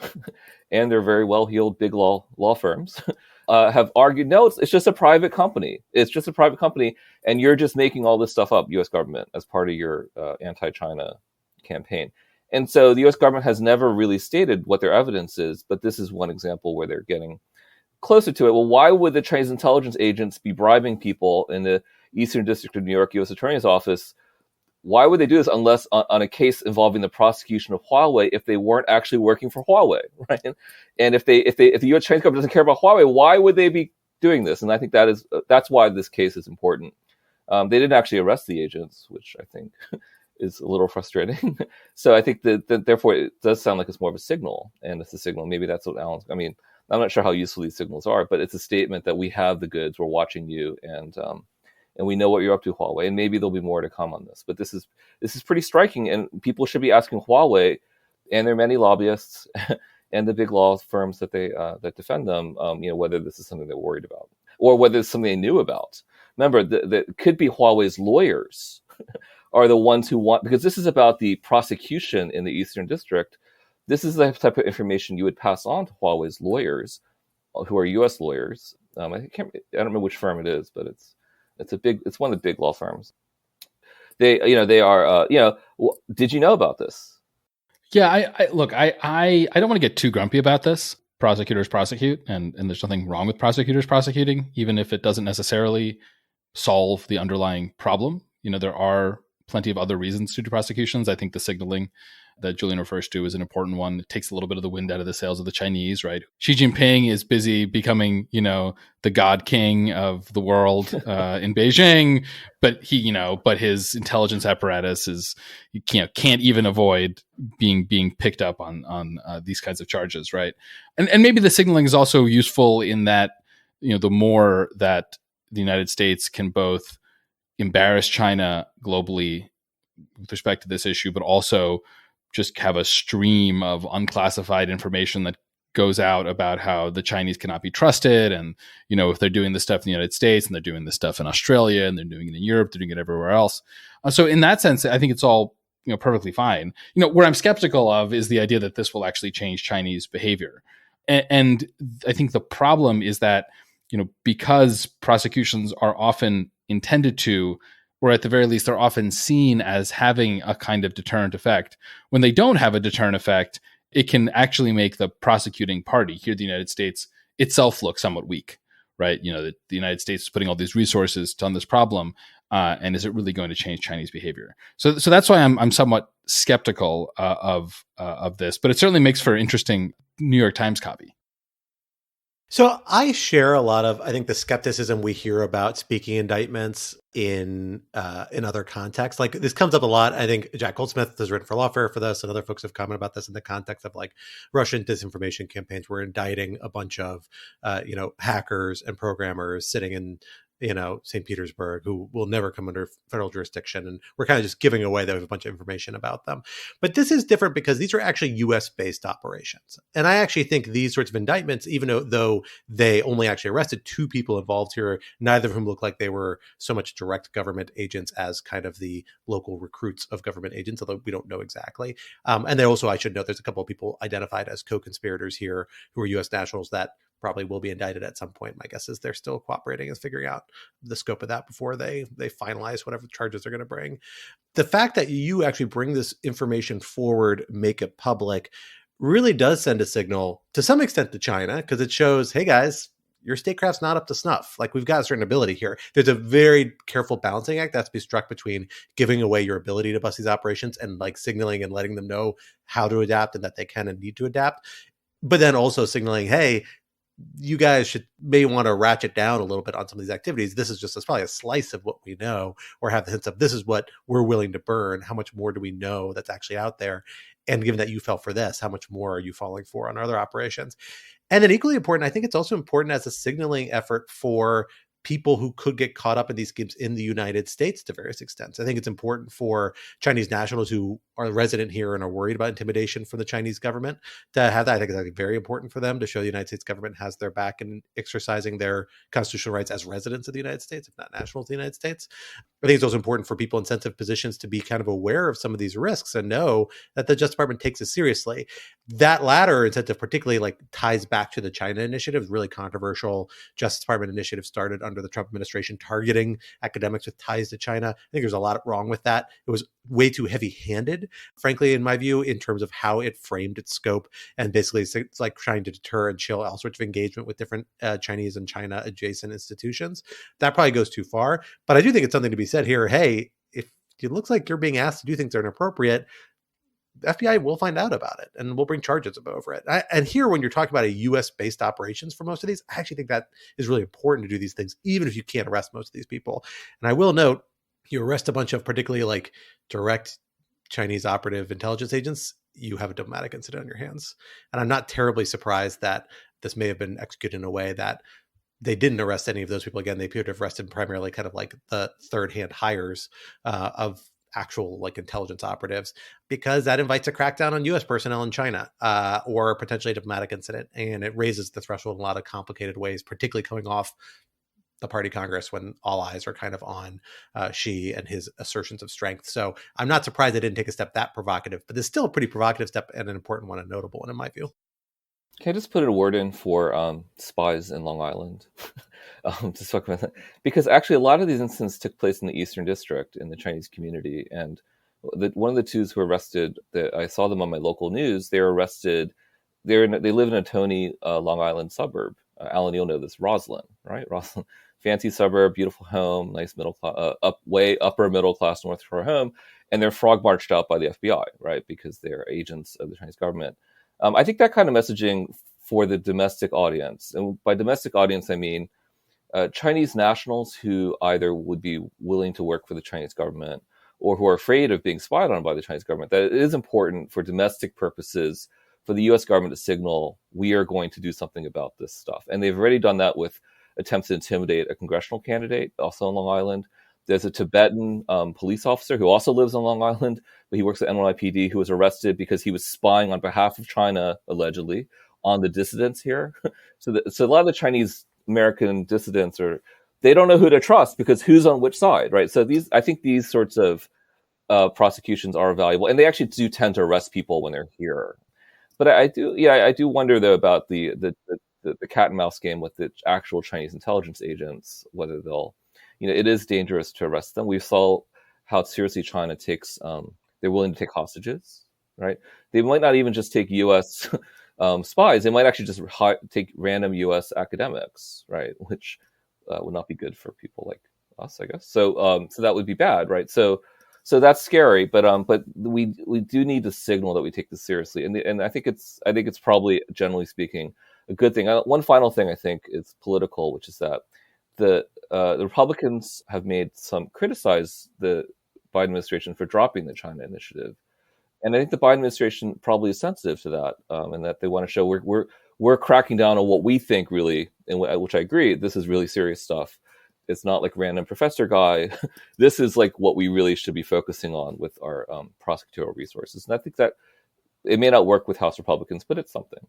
and their very well-heeled big law firms have argued, no, it's just a private company. It's just a private company, and you're just making all this stuff up, U.S. government, as part of your anti-China campaign. And so the U.S. government has never really stated what their evidence is, but this is one example where they're getting closer to it. Well, why would the Chinese intelligence agents be bribing people in the Eastern District of New York U.S. Attorney's Office? Why would they do this unless on a case involving the prosecution of Huawei if they weren't actually working for Huawei, right? And if the U.S. Chinese government doesn't care about Huawei, why would they be doing this? And I think that's why this case is important. They didn't actually arrest the agents, which I think is a little frustrating. So I think that therefore it does sound like it's more of a signal, and it's a signal. Maybe that's what Alan's. I mean, I'm not sure how useful these signals are, but it's a statement that we have the goods, we're watching you, and we know what you're up to, Huawei. And maybe there'll be more to come on this. But this is pretty striking, and people should be asking Huawei and their many lobbyists and the big law firms that that defend them, whether this is something they're worried about or whether it's something they knew about. Remember, it could be Huawei's lawyers are the ones who want, because this is about the prosecution in the Eastern District. This is the type of information you would pass on to Huawei's lawyers, who are U.S. lawyers. I don't remember which firm it is, but it's one of the big law firms. They are. Did you know about this? Yeah, I don't want to get too grumpy about this. Prosecutors prosecute, and there's nothing wrong with prosecutors prosecuting, even if it doesn't necessarily solve the underlying problem. There are plenty of other reasons to do prosecutions. I think the signaling that Julian refers to is an important one. It takes a little bit of the wind out of the sails of the Chinese, right? Xi Jinping is busy becoming, the God King of the world in Beijing, but but his intelligence apparatus can't even avoid being picked up on these kinds of charges, right? And maybe the signaling is also useful in that, the more that the United States can both embarrass China globally with respect to this issue, but also just have a stream of unclassified information that goes out about how the Chinese cannot be trusted. And, if they're doing this stuff in the United States and they're doing this stuff in Australia and they're doing it in Europe, they're doing it everywhere else. So in that sense, I think it's all, perfectly fine. Where I'm skeptical of is the idea that this will actually change Chinese behavior. And I think the problem is that, because prosecutions are often intended to, or at the very least, they're often seen as having a kind of deterrent effect. When they don't have a deterrent effect, it can actually make the prosecuting party, here the United States, itself look somewhat weak, right? The United States is putting all these resources on this problem, and is it really going to change Chinese behavior? So that's why I'm somewhat skeptical of this, but it certainly makes for interesting New York Times copy. So I share a lot of, I think, the skepticism we hear about speaking indictments in other contexts. Like this comes up a lot. I think Jack Goldsmith has written for Lawfare for this, and other folks have commented about this in the context of like Russian disinformation campaigns. We're indicting a bunch of hackers and programmers sitting in St. Petersburg who will never come under federal jurisdiction, and we're kind of just giving away that we have a bunch of information about them. But this is different because these are actually U.S. based operations, and I actually think these sorts of indictments, even though they only actually arrested 2 people involved here, neither of whom look like they were so much direct government agents as kind of the local recruits of government agents, although we don't know exactly. And they also, I should note, there's a couple of people identified as co-conspirators here who are U.S. nationals that probably will be indicted at some point. My guess is they're still cooperating and figuring out the scope of that before they finalize whatever charges they're going to bring. The fact that you actually bring this information forward, make it public, really does send a signal to some extent to China, because it shows, hey guys, your statecraft's not up to snuff. Like, we've got a certain ability here. There's a very careful balancing act that has to be struck between giving away your ability to bust these operations and like signaling and letting them know how to adapt and that they can and need to adapt. But then also signaling, hey, you guys may want to ratchet down a little bit on some of these activities. This is just probably a slice of what we know, or have the hints of this is what we're willing to burn. How much more do we know that's actually out there? And given that you fell for this, how much more are you falling for on other operations? And then equally important, I think it's also important as a signaling effort for people who could get caught up in these schemes in the United States to various extents. I think it's important for Chinese nationals who are resident here and are worried about intimidation from the Chinese government to have that. I think it's very important for them to show the United States government has their back in exercising their constitutional rights as residents of the United States, if not nationals of the United States. I think it's also important for people in sensitive positions to be kind of aware of some of these risks and know that the Justice Department takes it seriously. That latter incentive particularly like ties back to the China initiative, really controversial Justice Department initiative started under the Trump administration targeting academics with ties to China. I think there's a lot wrong with that. It was way too heavy-handed, frankly, in my view, in terms of how it framed its scope. And basically it's like trying to deter and chill all sorts of engagement with different Chinese and China adjacent institutions. That probably goes too far. But I do think it's something to be said here. Hey, if it looks like you're being asked to do things that are inappropriate, the FBI will find out about it and we'll bring charges over it. And here, when you're talking about a US-based operations for most of these, I actually think that is really important to do these things, even if you can't arrest most of these people. And I will note, you arrest a bunch of particularly like direct Chinese operative intelligence agents, you have a diplomatic incident on your hands. And I'm not terribly surprised that this may have been executed in a way that they didn't arrest any of those people. Again, they appear to have arrested primarily kind of like the third-hand hires of actual like intelligence operatives, because that invites a crackdown on U.S. personnel in China or potentially a diplomatic incident. And it raises the threshold in a lot of complicated ways, particularly coming off the party Congress when all eyes are kind of on Xi and his assertions of strength. So I'm not surprised they didn't take a step that provocative, but there's still a pretty provocative step and an important one, a notable one in my view. Can I just put a word in for spies in Long Island? To talk about that, because actually a lot of these incidents took place in the Eastern District in the Chinese community, and one of the 2 who were arrested, that I saw them on my local news, they were arrested. They live in a Tony, Long Island suburb. Alan, you'll know this, Roslyn, right? Roslyn, fancy suburb, beautiful home, nice middle class, upper middle class North Shore home, and they're frog marched out by the FBI, right? Because they're agents of the Chinese government. I think that kind of messaging for the domestic audience, and by domestic audience I mean Chinese nationals who either would be willing to work for the Chinese government or who are afraid of being spied on by the Chinese government, that it is important for domestic purposes for the U.S. government to signal, we are going to do something about this stuff. And they've already done that with attempts to intimidate a congressional candidate, also on Long Island. There's a Tibetan police officer who also lives on Long Island, but he works at NYPD, who was arrested because he was spying on behalf of China, allegedly, on the dissidents here. So a lot of the Chinese American dissidents they don't know who to trust because who's on which side, right? So I think these sorts of prosecutions are valuable, and they actually do tend to arrest people when they're here. But I do wonder though about the cat and mouse game with the actual Chinese intelligence agents, whether they'll, it is dangerous to arrest them. We saw how seriously China takes, they're willing to take hostages, right? They might not even just take U.S. Spies. They might actually just take random U.S. academics, right? Which would not be good for people like us, I guess. So that would be bad, right? So that's scary, but we do need to signal that we take this seriously, and I think it's probably, generally speaking, a good thing. One final thing I think is political, which is that the Republicans have criticized the Biden administration for dropping the China initiative. And I think the Biden administration probably is sensitive to that, and that they want to show we're cracking down on what we think really, and which I agree, this is really serious stuff. It's not like random professor guy. This is like what we really should be focusing on with our prosecutorial resources. And I think that it may not work with House Republicans, but it's something.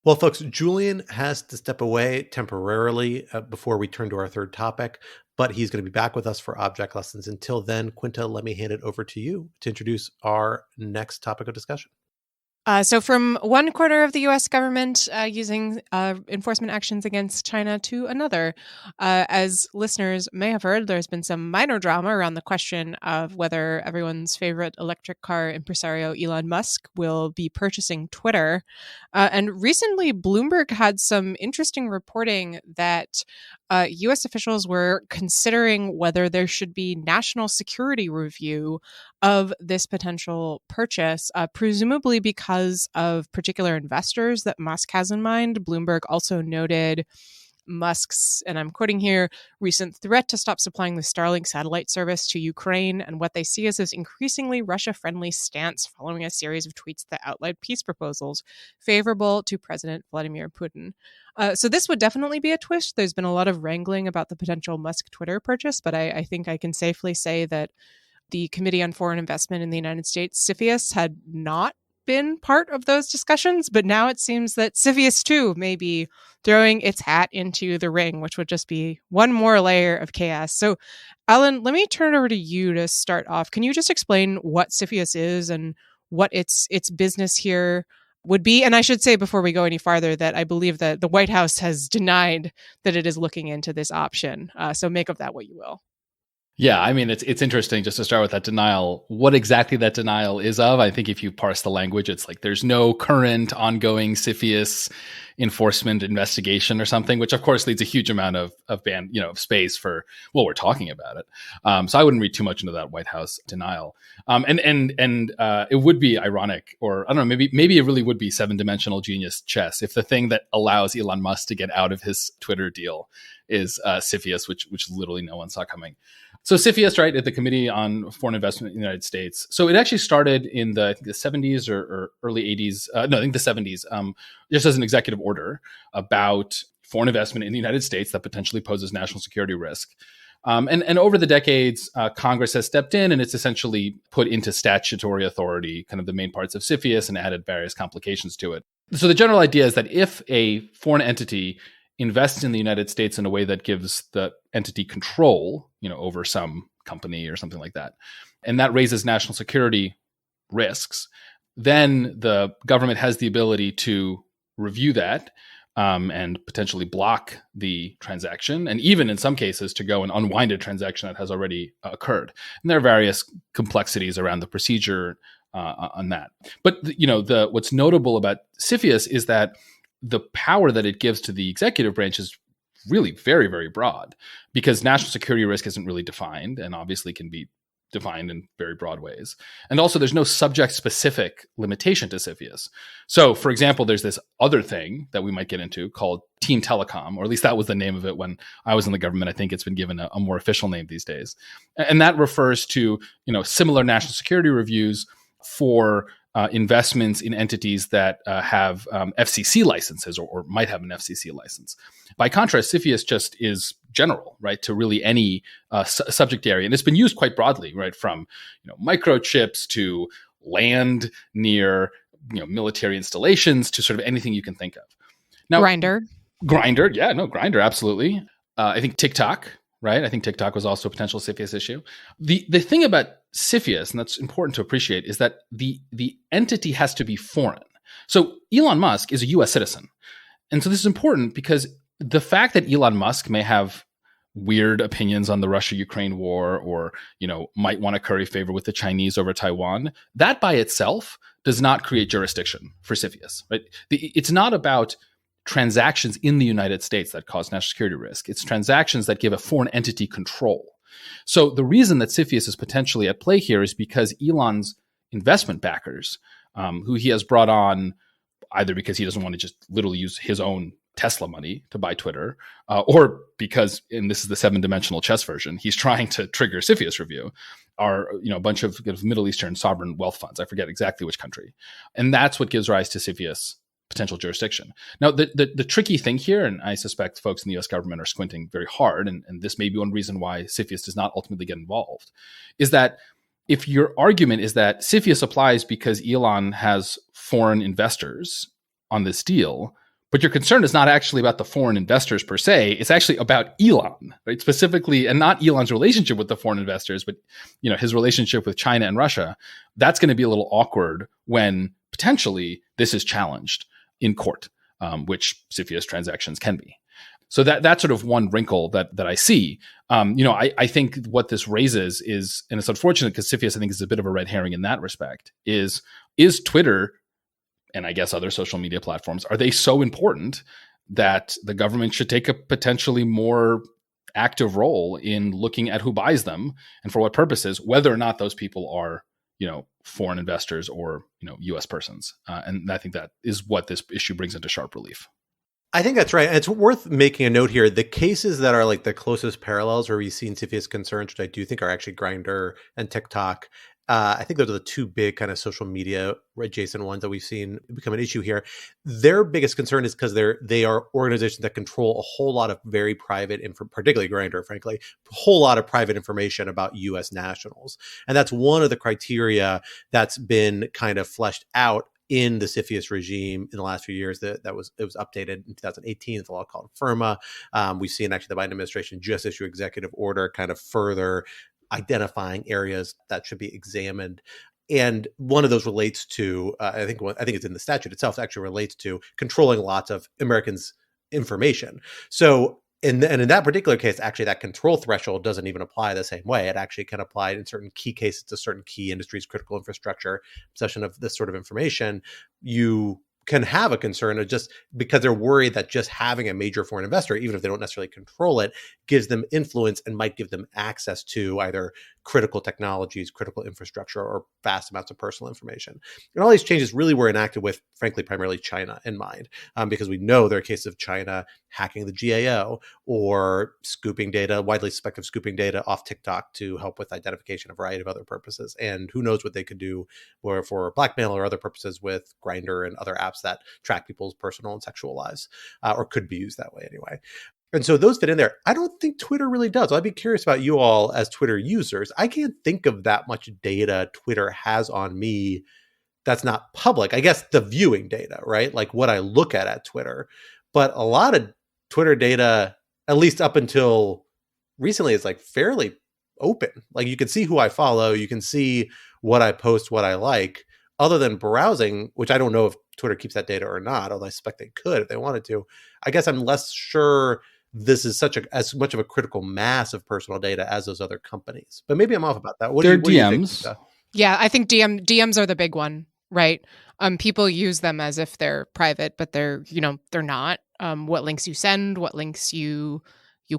Well, folks, Julian has to step away temporarily before we turn to our third topic, but he's going to be back with us for object lessons. Until then, Quinta, let me hand it over to you to introduce our next topic of discussion. So from one corner of the U.S. government using enforcement actions against China to another. As listeners may have heard, there's been some minor drama around the question of whether everyone's favorite electric car impresario Elon Musk will be purchasing Twitter. And recently, Bloomberg had some interesting reporting that U.S. officials were considering whether there should be national security review of this potential purchase, presumably because of particular investors that Musk has in mind. Bloomberg also noted Musk's, and I'm quoting here, recent threat to stop supplying the Starlink satellite service to Ukraine and what they see as his increasingly Russia-friendly stance following a series of tweets that outlined peace proposals favorable to President Vladimir Putin. So this would definitely be a twist. There's been a lot of wrangling about the potential Musk Twitter purchase, but I think I can safely say that the Committee on Foreign Investment in the United States, CFIUS, had not been part of those discussions, but now it seems that CFIUS too may be throwing its hat into the ring, which would just be one more layer of chaos. So, Alan, let me turn it over to you to start off. Can you just explain what CFIUS is and what its business here would be? And I should say before we go any farther that I believe that the White House has denied that it is looking into this option. So make of that what you will. Yeah, I mean, it's interesting just to start with that denial. What exactly that denial is of, I think if you parse the language, it's like there's no current ongoing CFIUS enforcement investigation or something, which of course leaves a huge amount of space for, well, we're talking about it. So I wouldn't read too much into that White House denial. And it would be ironic, or I don't know, maybe it really would be 7-dimensional genius chess if the thing that allows Elon Musk to get out of his Twitter deal is CFIUS, which literally no one saw coming. So CFIUS, right, at the Committee on Foreign Investment in the United States. So it actually started in the 70s or early 80s. I think the 70s, just as an executive order about foreign investment in the United States that potentially poses national security risk. And over the decades, Congress has stepped in and it's essentially put into statutory authority kind of the main parts of CFIUS and added various complications to it. So the general idea is that if a foreign entity invests in the United States in a way that gives the entity control, over some company or something like that, and that raises national security risks, then the government has the ability to review that and potentially block the transaction, and even in some cases to go and unwind a transaction that has already occurred. And there are various complexities around the procedure on that. But what's notable about CFIUS is that the power that it gives to the executive branch is really very, very broad, because national security risk isn't really defined and obviously can be defined in very broad ways. And also there's no subject-specific limitation to CFIUS. So, for example, there's this other thing that we might get into called Team Telecom, or at least that was the name of it when I was in the government. I think it's been given a more official name these days. And that refers to, similar national security reviews for investments in entities that have FCC licenses or might have an FCC license. By contrast, CFIUS just is general, right, to really any subject area. And it's been used quite broadly, right, from microchips to land near military installations to sort of anything you can think of. Now, Grindr, absolutely. I think TikTok, right? I think TikTok was also a potential CFIUS issue. The thing about CFIUS, and that's important to appreciate, is that the entity has to be foreign. So Elon Musk is a U.S. citizen. And so this is important because the fact that Elon Musk may have weird opinions on the Russia-Ukraine war or, might want to curry favor with the Chinese over Taiwan, that by itself does not create jurisdiction for CFIUS, right? It's not about transactions in the United States that cause national security risk. It's transactions that give a foreign entity control. So the reason that CFIUS is potentially at play here is because Elon's investment backers, who he has brought on either because he doesn't want to just literally use his own Tesla money to buy Twitter, or because, and this is the 7-dimensional chess version, he's trying to trigger CFIUS review, are a bunch of Middle Eastern sovereign wealth funds. I forget exactly which country. And that's what gives rise to CFIUS potential jurisdiction. Now, the tricky thing here, and I suspect folks in the US government are squinting very hard, and this may be one reason why CFIUS does not ultimately get involved, is that if your argument is that CFIUS applies because Elon has foreign investors on this deal, but your concern is not actually about the foreign investors per se, it's actually about Elon, right? Specifically, and not Elon's relationship with the foreign investors, but his relationship with China and Russia. That's going to be a little awkward when potentially this is challenged in court, which CFIUS transactions can be. So that's sort of one wrinkle that I see. I think what this raises is, and it's unfortunate because CFIUS I think is a bit of a red herring in that respect, is Twitter, and I guess other social media platforms, are they so important that the government should take a potentially more active role in looking at who buys them and for what purposes, whether or not those people are, foreign investors or, U.S. persons. And I think that is what this issue brings into sharp relief. I think that's right. And it's worth making a note here. The cases that are like the closest parallels where we've seen CFIUS concerns, which I do think are actually Grindr and TikTok. I think those are the two big kind of social media adjacent ones that we've seen become an issue here. Their biggest concern is because they are organizations that control a whole lot of very private, particularly Grindr, frankly, a whole lot of private information about U.S. nationals. And that's one of the criteria that's been kind of fleshed out in the CFIUS regime in the last few years. It was updated in 2018. It's a law called FIRMA. We've seen actually the Biden administration just issue executive order kind of further identifying areas that should be examined. And one of those relates to, I think it's in the statute itself, actually relates to controlling lots of Americans' information. So in that particular case, actually that control threshold doesn't even apply the same way. It actually can apply in certain key cases to certain key industries, critical infrastructure, possession of this sort of information. You can have a concern of just because they're worried that just having a major foreign investor, even if they don't necessarily control it, gives them influence and might give them access to either critical technologies, critical infrastructure, or vast amounts of personal information. And all these changes really were enacted with, frankly, primarily China in mind, because we know there are cases of China hacking the GAO or scooping data, widely suspected scooping data off TikTok to help with identification of a variety of other purposes. And who knows what they could do for blackmail or other purposes with Grindr and other apps that track people's personal and sexual lives, or could be used that way anyway. And so those fit in there. I don't think Twitter really does. I'd be curious about you all as Twitter users. I can't think of that much data Twitter has on me that's not public. I guess the viewing data, right? Like what I look at Twitter. But a lot of Twitter data, at least up until recently, is like fairly open. Like you can see who I follow. You can see what I post, what I like. Other than browsing, which I don't know if Twitter keeps that data or not, although I suspect they could if they wanted to. I guess I'm less sure this is as much of a critical mass of personal data as those other companies. But maybe I'm off about that. What do you DMs. Yeah, I think DMs are the big one, right? People use them as if they're private, but they're not. What links you send, what links you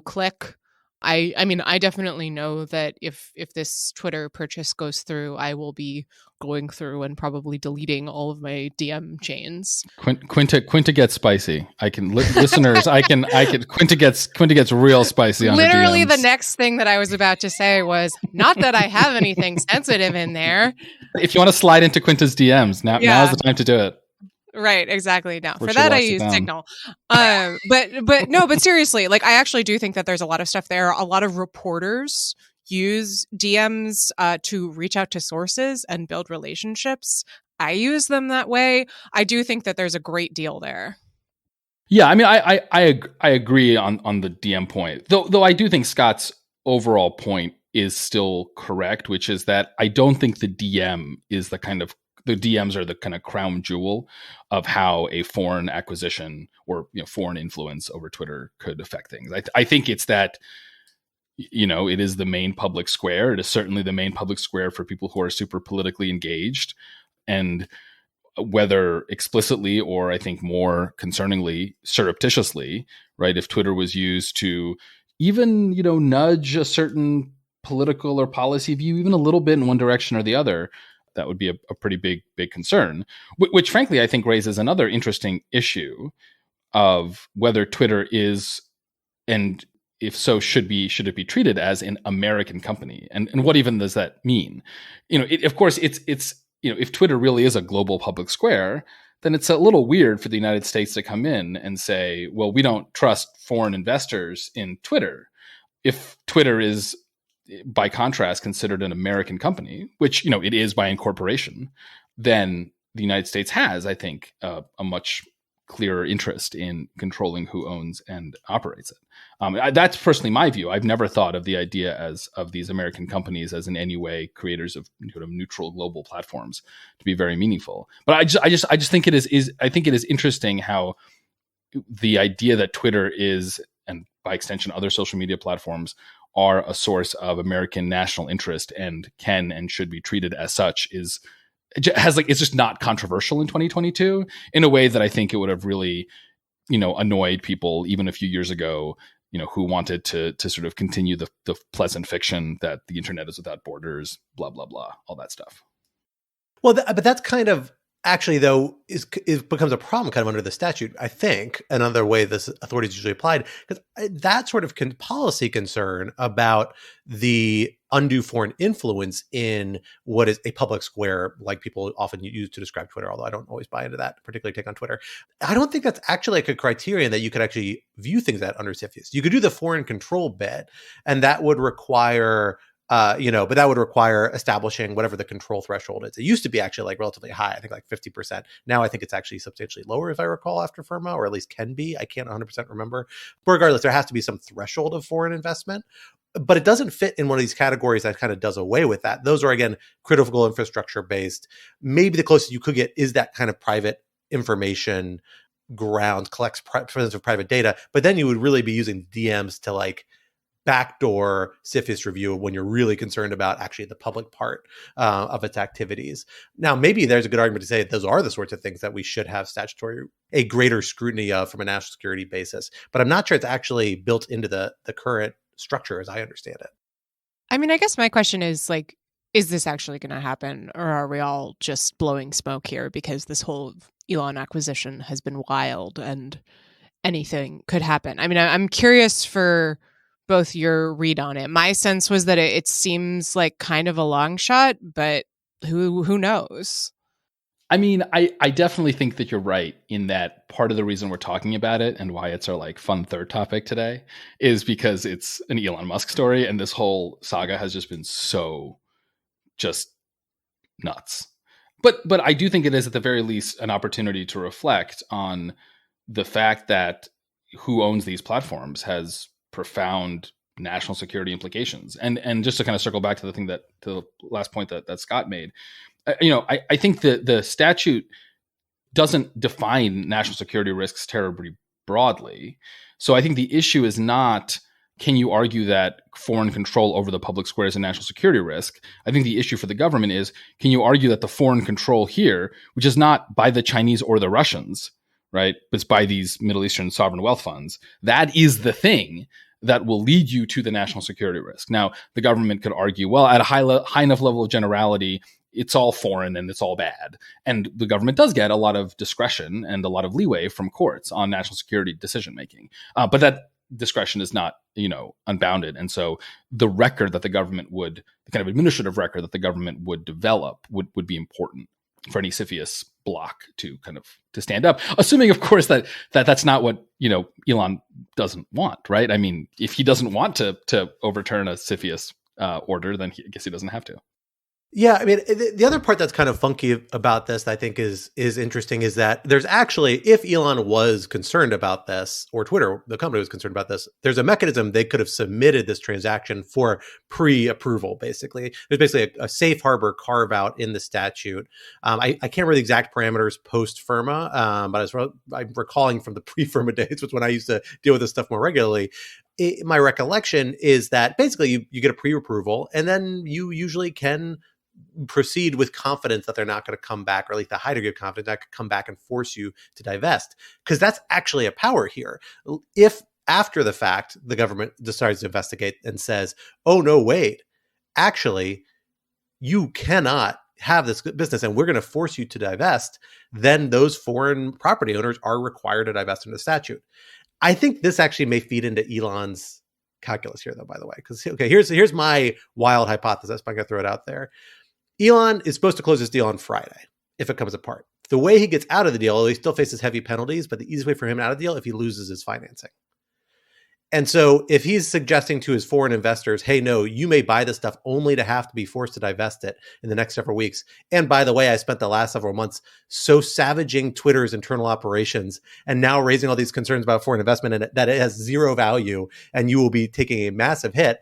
click. I mean, I definitely know that if this Twitter purchase goes through, I will be going through and probably deleting all of my DM chains. Quinta gets spicy. Listeners. Quinta gets real spicy on Literally her DMs. The next thing that I was about to say was not that I have anything sensitive in there. If you want to slide into Quinta's DMs, now's the time to do it. Right, exactly. Now, for that I use Signal. But seriously, like I actually do think that there's a lot of stuff there. A lot of reporters use DMs to reach out to sources and build relationships. I use them that way. I do think that there's a great deal there. Yeah, I mean, I agree on the DM point. Though I do think Scott's overall point is still correct, which is that I don't think the DMs are the kind of crown jewel of how a foreign acquisition or foreign influence over Twitter could affect things. I think it's that, it is the main public square. It is certainly the main public square for people who are super politically engaged. And whether explicitly or I think more concerningly, surreptitiously, right? If Twitter was used to even, nudge a certain political or policy view, even a little bit in one direction or the other, that would be a pretty big concern, which frankly I think raises another interesting issue of whether Twitter is, and if so, should it be treated as an American company, and what even does that mean? Of course, it's if Twitter really is a global public square, then it's a little weird for the United States to come in and say, well, we don't trust foreign investors in Twitter. If Twitter is, by contrast, considered an American company, which it is by incorporation, then the United States has, I think, a much clearer interest in controlling who owns and operates it. That's personally my view. I've never thought of the idea of these American companies as in any way creators of sort of neutral global platforms to be very meaningful. But I just think it is I think it is interesting how the idea that Twitter is, and by extension other social media platforms, are a source of American national interest and can and should be treated as such it's just not controversial in 2022 in a way that I think it would have really, annoyed people even a few years ago, who wanted to sort of continue the pleasant fiction that the internet is without borders, blah, blah, blah, all that stuff. Well, but that's kind of actually, though, is becomes a problem kind of under the statute, I think, another way this authority is usually applied, because that sort of policy concern about the undue foreign influence in what is a public square, like people often use to describe Twitter, although I don't always buy into that, particularly take on Twitter. I don't think that's actually like a criterion that you could actually view things at under CFIUS. You could do the foreign control bit, and that would require but that would require establishing whatever the control threshold is. It used to be actually like relatively high, I think like 50%. Now I think it's actually substantially lower, if I recall, after FIRMA, or at least can be. I can't 100% remember. But regardless, there has to be some threshold of foreign investment. But it doesn't fit in one of these categories that kind of does away with that. Those are, again, critical infrastructure based. Maybe the closest you could get is that kind of private information ground, collects sensitive private data. But then you would really be using DMs to like backdoor CFIUS review when you're really concerned about actually the public part of its activities. Now, maybe there's a good argument to say that those are the sorts of things that we should have a greater scrutiny of from a national security basis. But I'm not sure it's actually built into the current structure as I understand it. I mean, I guess my question is like, is this actually going to happen, or are we all just blowing smoke here because this whole Elon acquisition has been wild and anything could happen? I mean, I'm curious for both your read on it. My sense was that it seems like kind of a long shot, but who knows? I mean, I definitely think that you're right in that part of the reason we're talking about it and why it's our like fun third topic today is because it's an Elon Musk story, and this whole saga has just been so just nuts. But I do think it is at the very least an opportunity to reflect on the fact that who owns these platforms has profound national security implications. And just to kind of circle back to the last point that Scott made, I think the statute doesn't define national security risks terribly broadly. So I think the issue is not, can you argue that foreign control over the public square is a national security risk? I think the issue for the government is, can you argue that the foreign control here, which is not by the Chinese or the Russians, right, but it's by these Middle Eastern sovereign wealth funds, that is the thing that will lead you to the national security risk. Now, the government could argue, well, at a high enough level of generality, it's all foreign and it's all bad. And the government does get a lot of discretion and a lot of leeway from courts on national security decision making. But that discretion is not, unbounded. And so the record that the government the kind of administrative record that the government would develop would be important for any CFIUS block to stand up, assuming, of course, that's not what Elon doesn't want, right? I mean, if he doesn't want to overturn a CFIUS order, then I guess he doesn't have to. Yeah, I mean, the other part that's kind of funky about this, I think, is interesting, is that there's actually, if Elon was concerned about this, or Twitter, the company was concerned about this, there's a mechanism they could have submitted this transaction for pre-approval, basically. There's basically a safe harbor carve-out in the statute. I can't remember the exact parameters post-FIRMA, but I'm recalling from the pre-FIRMA days, which when I used to deal with this stuff more regularly. My recollection is that basically you get a pre-approval, and then you usually can proceed with confidence that they're not going to come back, or at least a high degree of confidence that could come back and force you to divest. Because that's actually a power here. If after the fact, the government decides to investigate and says, oh, no, wait, actually, you cannot have this business and we're going to force you to divest, then those foreign property owners are required to divest under the statute. I think this actually may feed into Elon's calculus here, though, by the way, because, okay, here's my wild hypothesis. I'm going to throw it out there. Elon is supposed to close this deal on Friday if it comes apart. The way he gets out of the deal, he still faces heavy penalties, but the easiest way for him out of the deal if he loses his financing. And so if he's suggesting to his foreign investors, hey, no, you may buy this stuff only to have to be forced to divest it in the next several weeks. And by the way, I spent the last several months so savaging Twitter's internal operations and now raising all these concerns about foreign investment and that it has zero value and you will be taking a massive hit.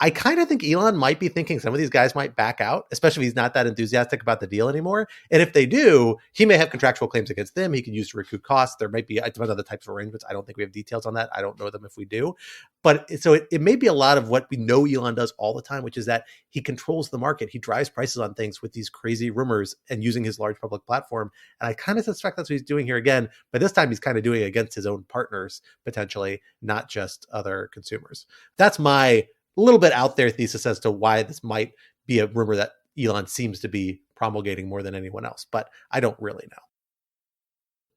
I kind of think Elon might be thinking some of these guys might back out, especially if he's not that enthusiastic about the deal anymore. And if they do, he may have contractual claims against them. He can use to recoup costs. There might be a ton of other types of arrangements. I don't think we have details on that. I don't know them if we do. But so it may be a lot of what we know Elon does all the time, which is that he controls the market. He drives prices on things with these crazy rumors and using his large public platform. And I kind of suspect that's what he's doing here again. But this time he's kind of doing it against his own partners, potentially, not just other consumers. That's my little bit out there thesis as to why this might be a rumor that Elon seems to be promulgating more than anyone else, but I don't really know.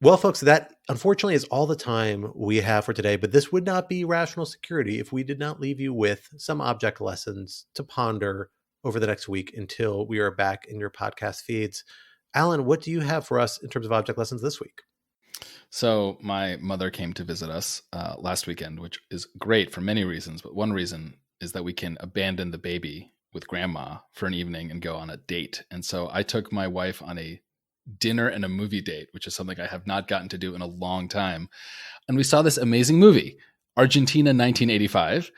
Well, folks, that unfortunately is all the time we have for today, but this would not be Rational Security if we did not leave you with some object lessons to ponder over the next week until we are back in your podcast feeds. Alan, what do you have for us in terms of object lessons this week? So my mother came to visit us last weekend, which is great for many reasons, but one reason is that we can abandon the baby with grandma for an evening and go on a date. And so I took my wife on a dinner and a movie date, which is something I have not gotten to do in a long time. And we saw this amazing movie, Argentina 1985,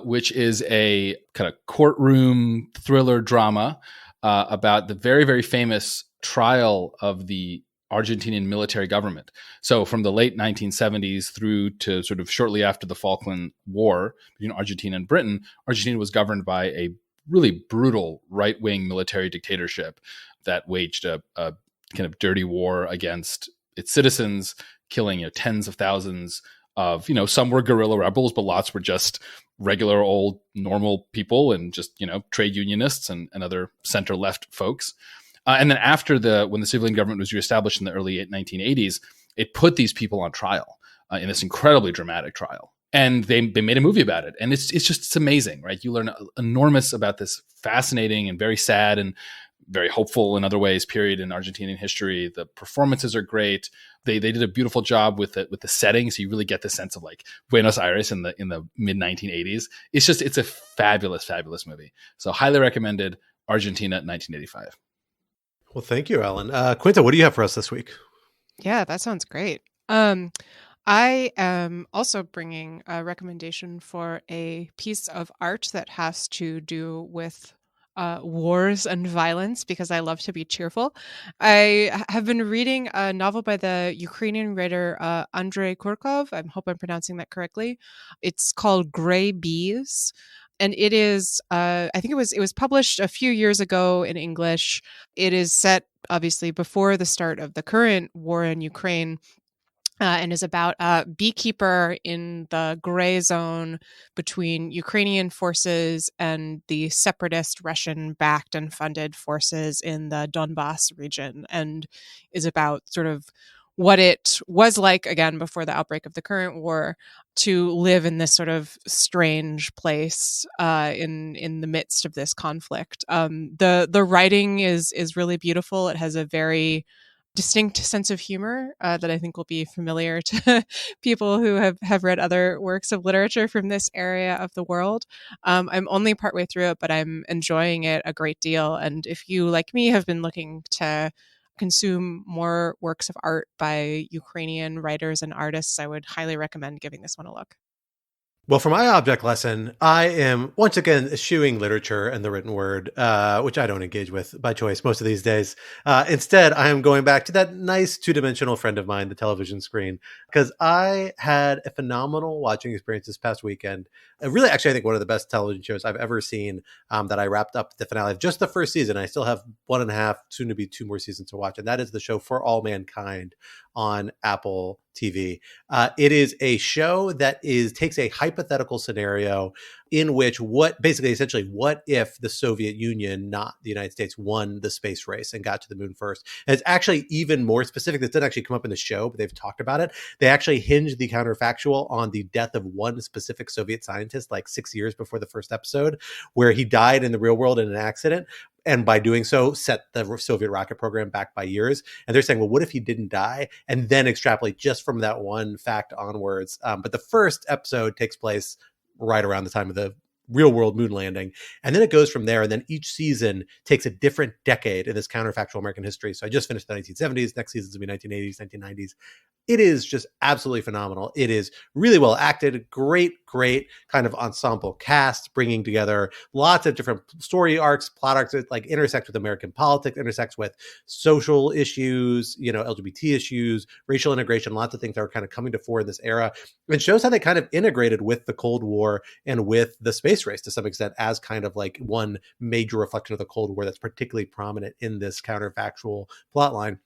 which is a kind of courtroom thriller drama about the very, very famous trial of the Argentinian military government. So from the late 1970s through to sort of shortly after the Falkland War between Argentina and Britain, Argentina was governed by a really brutal right-wing military dictatorship that waged a kind of dirty war against its citizens, killing tens of thousands of, some were guerrilla rebels, but lots were just regular old normal people and just, trade unionists and other center-left folks. And then when the civilian government was reestablished in the early 1980s, it put these people on trial in this incredibly dramatic trial. And they made a movie about it. And it's amazing, right? You learn enormous about this fascinating and very sad and very hopeful in other ways period in Argentinian history. The performances are great. They did a beautiful job with the setting. So you really get the sense of like Buenos Aires in the mid 1980s. It's a fabulous, fabulous movie. So highly recommended, Argentina 1985. Well, thank you, Alan. Quinta, what do you have for us this week? Yeah, that sounds great. I am also bringing a recommendation for a piece of art that has to do with wars and violence because I love to be cheerful. I have been reading a novel by the Ukrainian writer Andrei Kurkov. I hope I'm pronouncing that correctly. It's called Gray Bees. And it is, I think it was published a few years ago in English. It is set, obviously, before the start of the current war in Ukraine. And is about a beekeeper in the gray zone between Ukrainian forces and the separatist Russian-backed and funded forces in the Donbass region, and is about sort of what it was like, again, before the outbreak of the current war, to live in this sort of strange place in the midst of this conflict. The writing is really beautiful. It has a very distinct sense of humor that I think will be familiar to people who have read other works of literature from this area of the world. I'm only partway through it, but I'm enjoying it a great deal. And if you, like me, have been looking to consume more works of art by Ukrainian writers and artists, I would highly recommend giving this one a look. Well, for my object lesson, I am once again eschewing literature and the written word, which I don't engage with by choice most of these days. Instead, I am going back to that nice two-dimensional friend of mine, the television screen, because I had a phenomenal watching experience this past weekend. Really, actually, I think one of the best television shows I've ever seen that I wrapped up the finale of just the first season. I still have 1.5, soon to be 2 more seasons to watch. And that is the show For All Mankind on Apple TV. It is a show that takes a hypothetical scenario in which essentially what if the Soviet Union, not the United States, won the space race and got to the moon first. And it's actually even more specific. This didn't actually come up in the show, but they've talked about it. They actually hinged the counterfactual on the death of one specific Soviet scientist like 6 years before the first episode, where he died in the real world in an accident. And by doing so, set the Soviet rocket program back by years. And they're saying, well, what if he didn't die? And then extrapolate just from that one fact onwards. But the first episode takes place right around the time of the real world moon landing. And then it goes from there. And then each season takes a different decade in this counterfactual American history. So I just finished the 1970s. Next season's going to be 1980s, 1990s. It is just absolutely phenomenal. It is really well acted, great kind of ensemble cast, bringing together lots of different story arcs, plot arcs that like intersect with American politics, intersects with social issues, LGBT issues, racial integration, lots of things that are kind of coming to fore in this era. It shows how they kind of integrated with the Cold War and with the space race to some extent as kind of like one major reflection of the Cold War that's particularly prominent in this counterfactual plotline.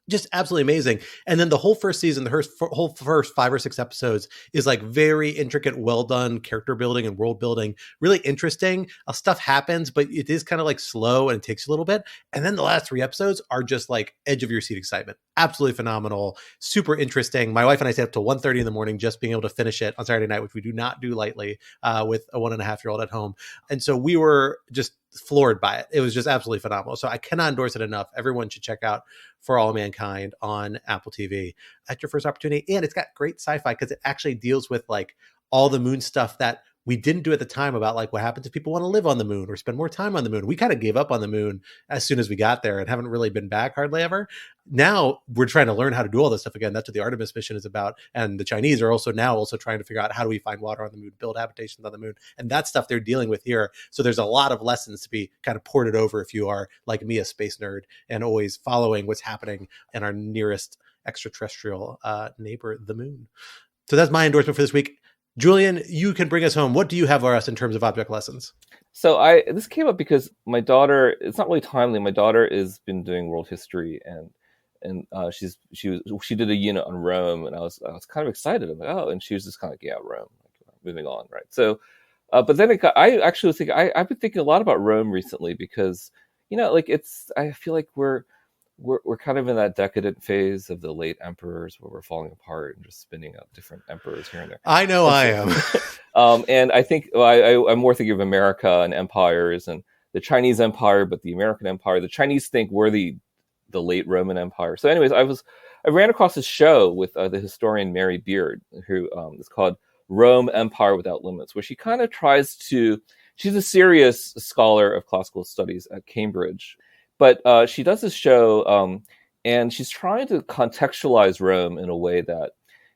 Just absolutely amazing. And then the whole first season, the whole first 5 or 6 episodes is like very intricate, well done character building and world building, really interesting. Stuff happens, but it is kind of like slow and it takes a little bit. And then the last 3 episodes are just like edge of your seat excitement. Absolutely phenomenal, super interesting. My wife and I stayed up till 1:30 in the morning just being able to finish it on Saturday night, which we do not do lightly with a 1.5-year-old at home. And so we were just floored by it. It was just absolutely phenomenal. So I cannot endorse it enough. Everyone should check out For All Mankind on Apple TV. That's your first opportunity. And it's got great sci-fi because it actually deals with like all the moon stuff that we didn't do at the time about like what happens if people want to live on the moon or spend more time on the moon. We kind of gave up on the moon as soon as we got there and haven't really been back hardly ever. Now we're trying to learn how to do all this stuff again. That's what the Artemis mission is about. And the Chinese are also trying to figure out how do we find water on the moon, build habitations on the moon. And that stuff they're dealing with here. So there's a lot of lessons to be kind of ported over if you are like me, a space nerd, and always following what's happening in our nearest extraterrestrial neighbor, the moon. So that's my endorsement for this week. Julian, you can bring us home. What do you have for us in terms of object lessons? So this came up because my daughter, it's not really timely. My daughter has been doing world history and she did a unit on Rome, and I was kind of excited. I'm like, oh, and she was just kind of like, yeah, Rome, moving on, right? So, but then I actually was thinking, I've been thinking a lot about Rome recently because I feel like we're kind of in that decadent phase of the late emperors where we're falling apart and just spinning up different emperors here and there. I know I am. And I think I'm more thinking of America and empires and the Chinese Empire, but the American Empire. The Chinese think we're the late Roman Empire. So anyways, I ran across this show with the historian Mary Beard, who is called Rome Empire Without Limits, where she kind of she's a serious scholar of classical studies at Cambridge. But she does this show, and she's trying to contextualize Rome in a way that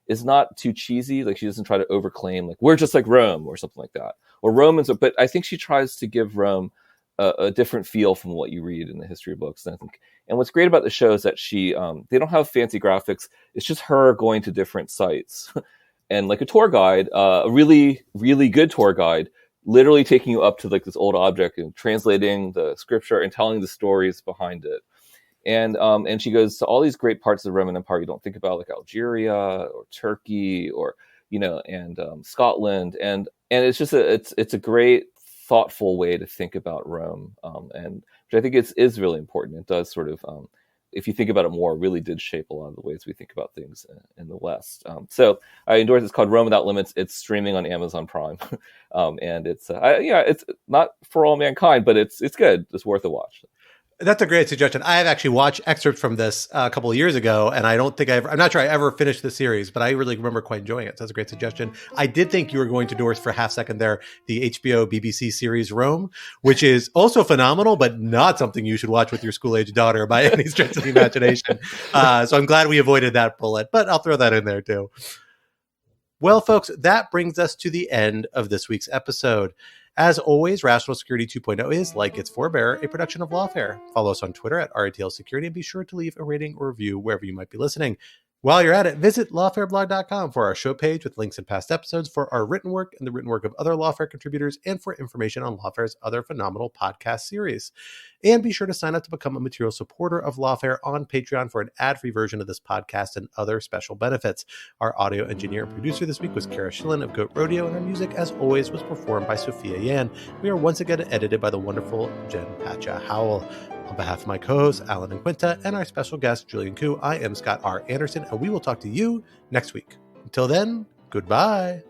is not too cheesy. Like she doesn't try to overclaim, like we're just like Rome or something like that, or Romans. But I think she tries to give Rome a different feel from what you read in the history books. And what's great about the show is that they don't have fancy graphics. It's just her going to different sites, and like a tour guide, a really really good tour guide, literally taking you up to like this old object and translating the scripture and telling the stories behind it. And she goes to all these great parts of the Roman Empire you don't think about, like Algeria or Turkey or, and Scotland. And it's just it's a great, thoughtful way to think about Rome. And which I think is really important. It does sort of, if you think about it more, really did shape a lot of the ways we think about things in the West. So I endorse. It's called Rome Without Limits. It's streaming on Amazon Prime, and it's not For All Mankind, but it's good. It's worth a watch. That's a great suggestion. I have actually watched excerpts from this a couple of years ago, and I'm not sure I ever finished the series, but I really remember quite enjoying it. So that's a great suggestion. I did think you were going to endorse for a half second there the HBO BBC series Rome, which is also phenomenal, but not something you should watch with your school-age daughter by any stretch of the imagination. So I'm glad we avoided that bullet, but I'll throw that in there too. Well, folks, that brings us to the end of this week's episode. As always, Rational Security 2.0 is, like its forebear, a production of Lawfare. Follow us on Twitter at RATL Security and be sure to leave a rating or review wherever you might be listening. While you're at it, visit lawfareblog.com for our show page with links and past episodes, for our written work and the written work of other Lawfare contributors, and for information on Lawfare's other phenomenal podcast series. And be sure to sign up to become a material supporter of Lawfare on Patreon for an ad-free version of this podcast and other special benefits. Our audio engineer and producer this week was Kara Schillen of Goat Rodeo, and our music, as always, was performed by Sophia Yan. We are once again edited by the wonderful Jen Patcha Howell. On behalf of my co-hosts, Alan and Quinta, and our special guest, Julian Ku, I am Scott R. Anderson, and we will talk to you next week. Until then, goodbye.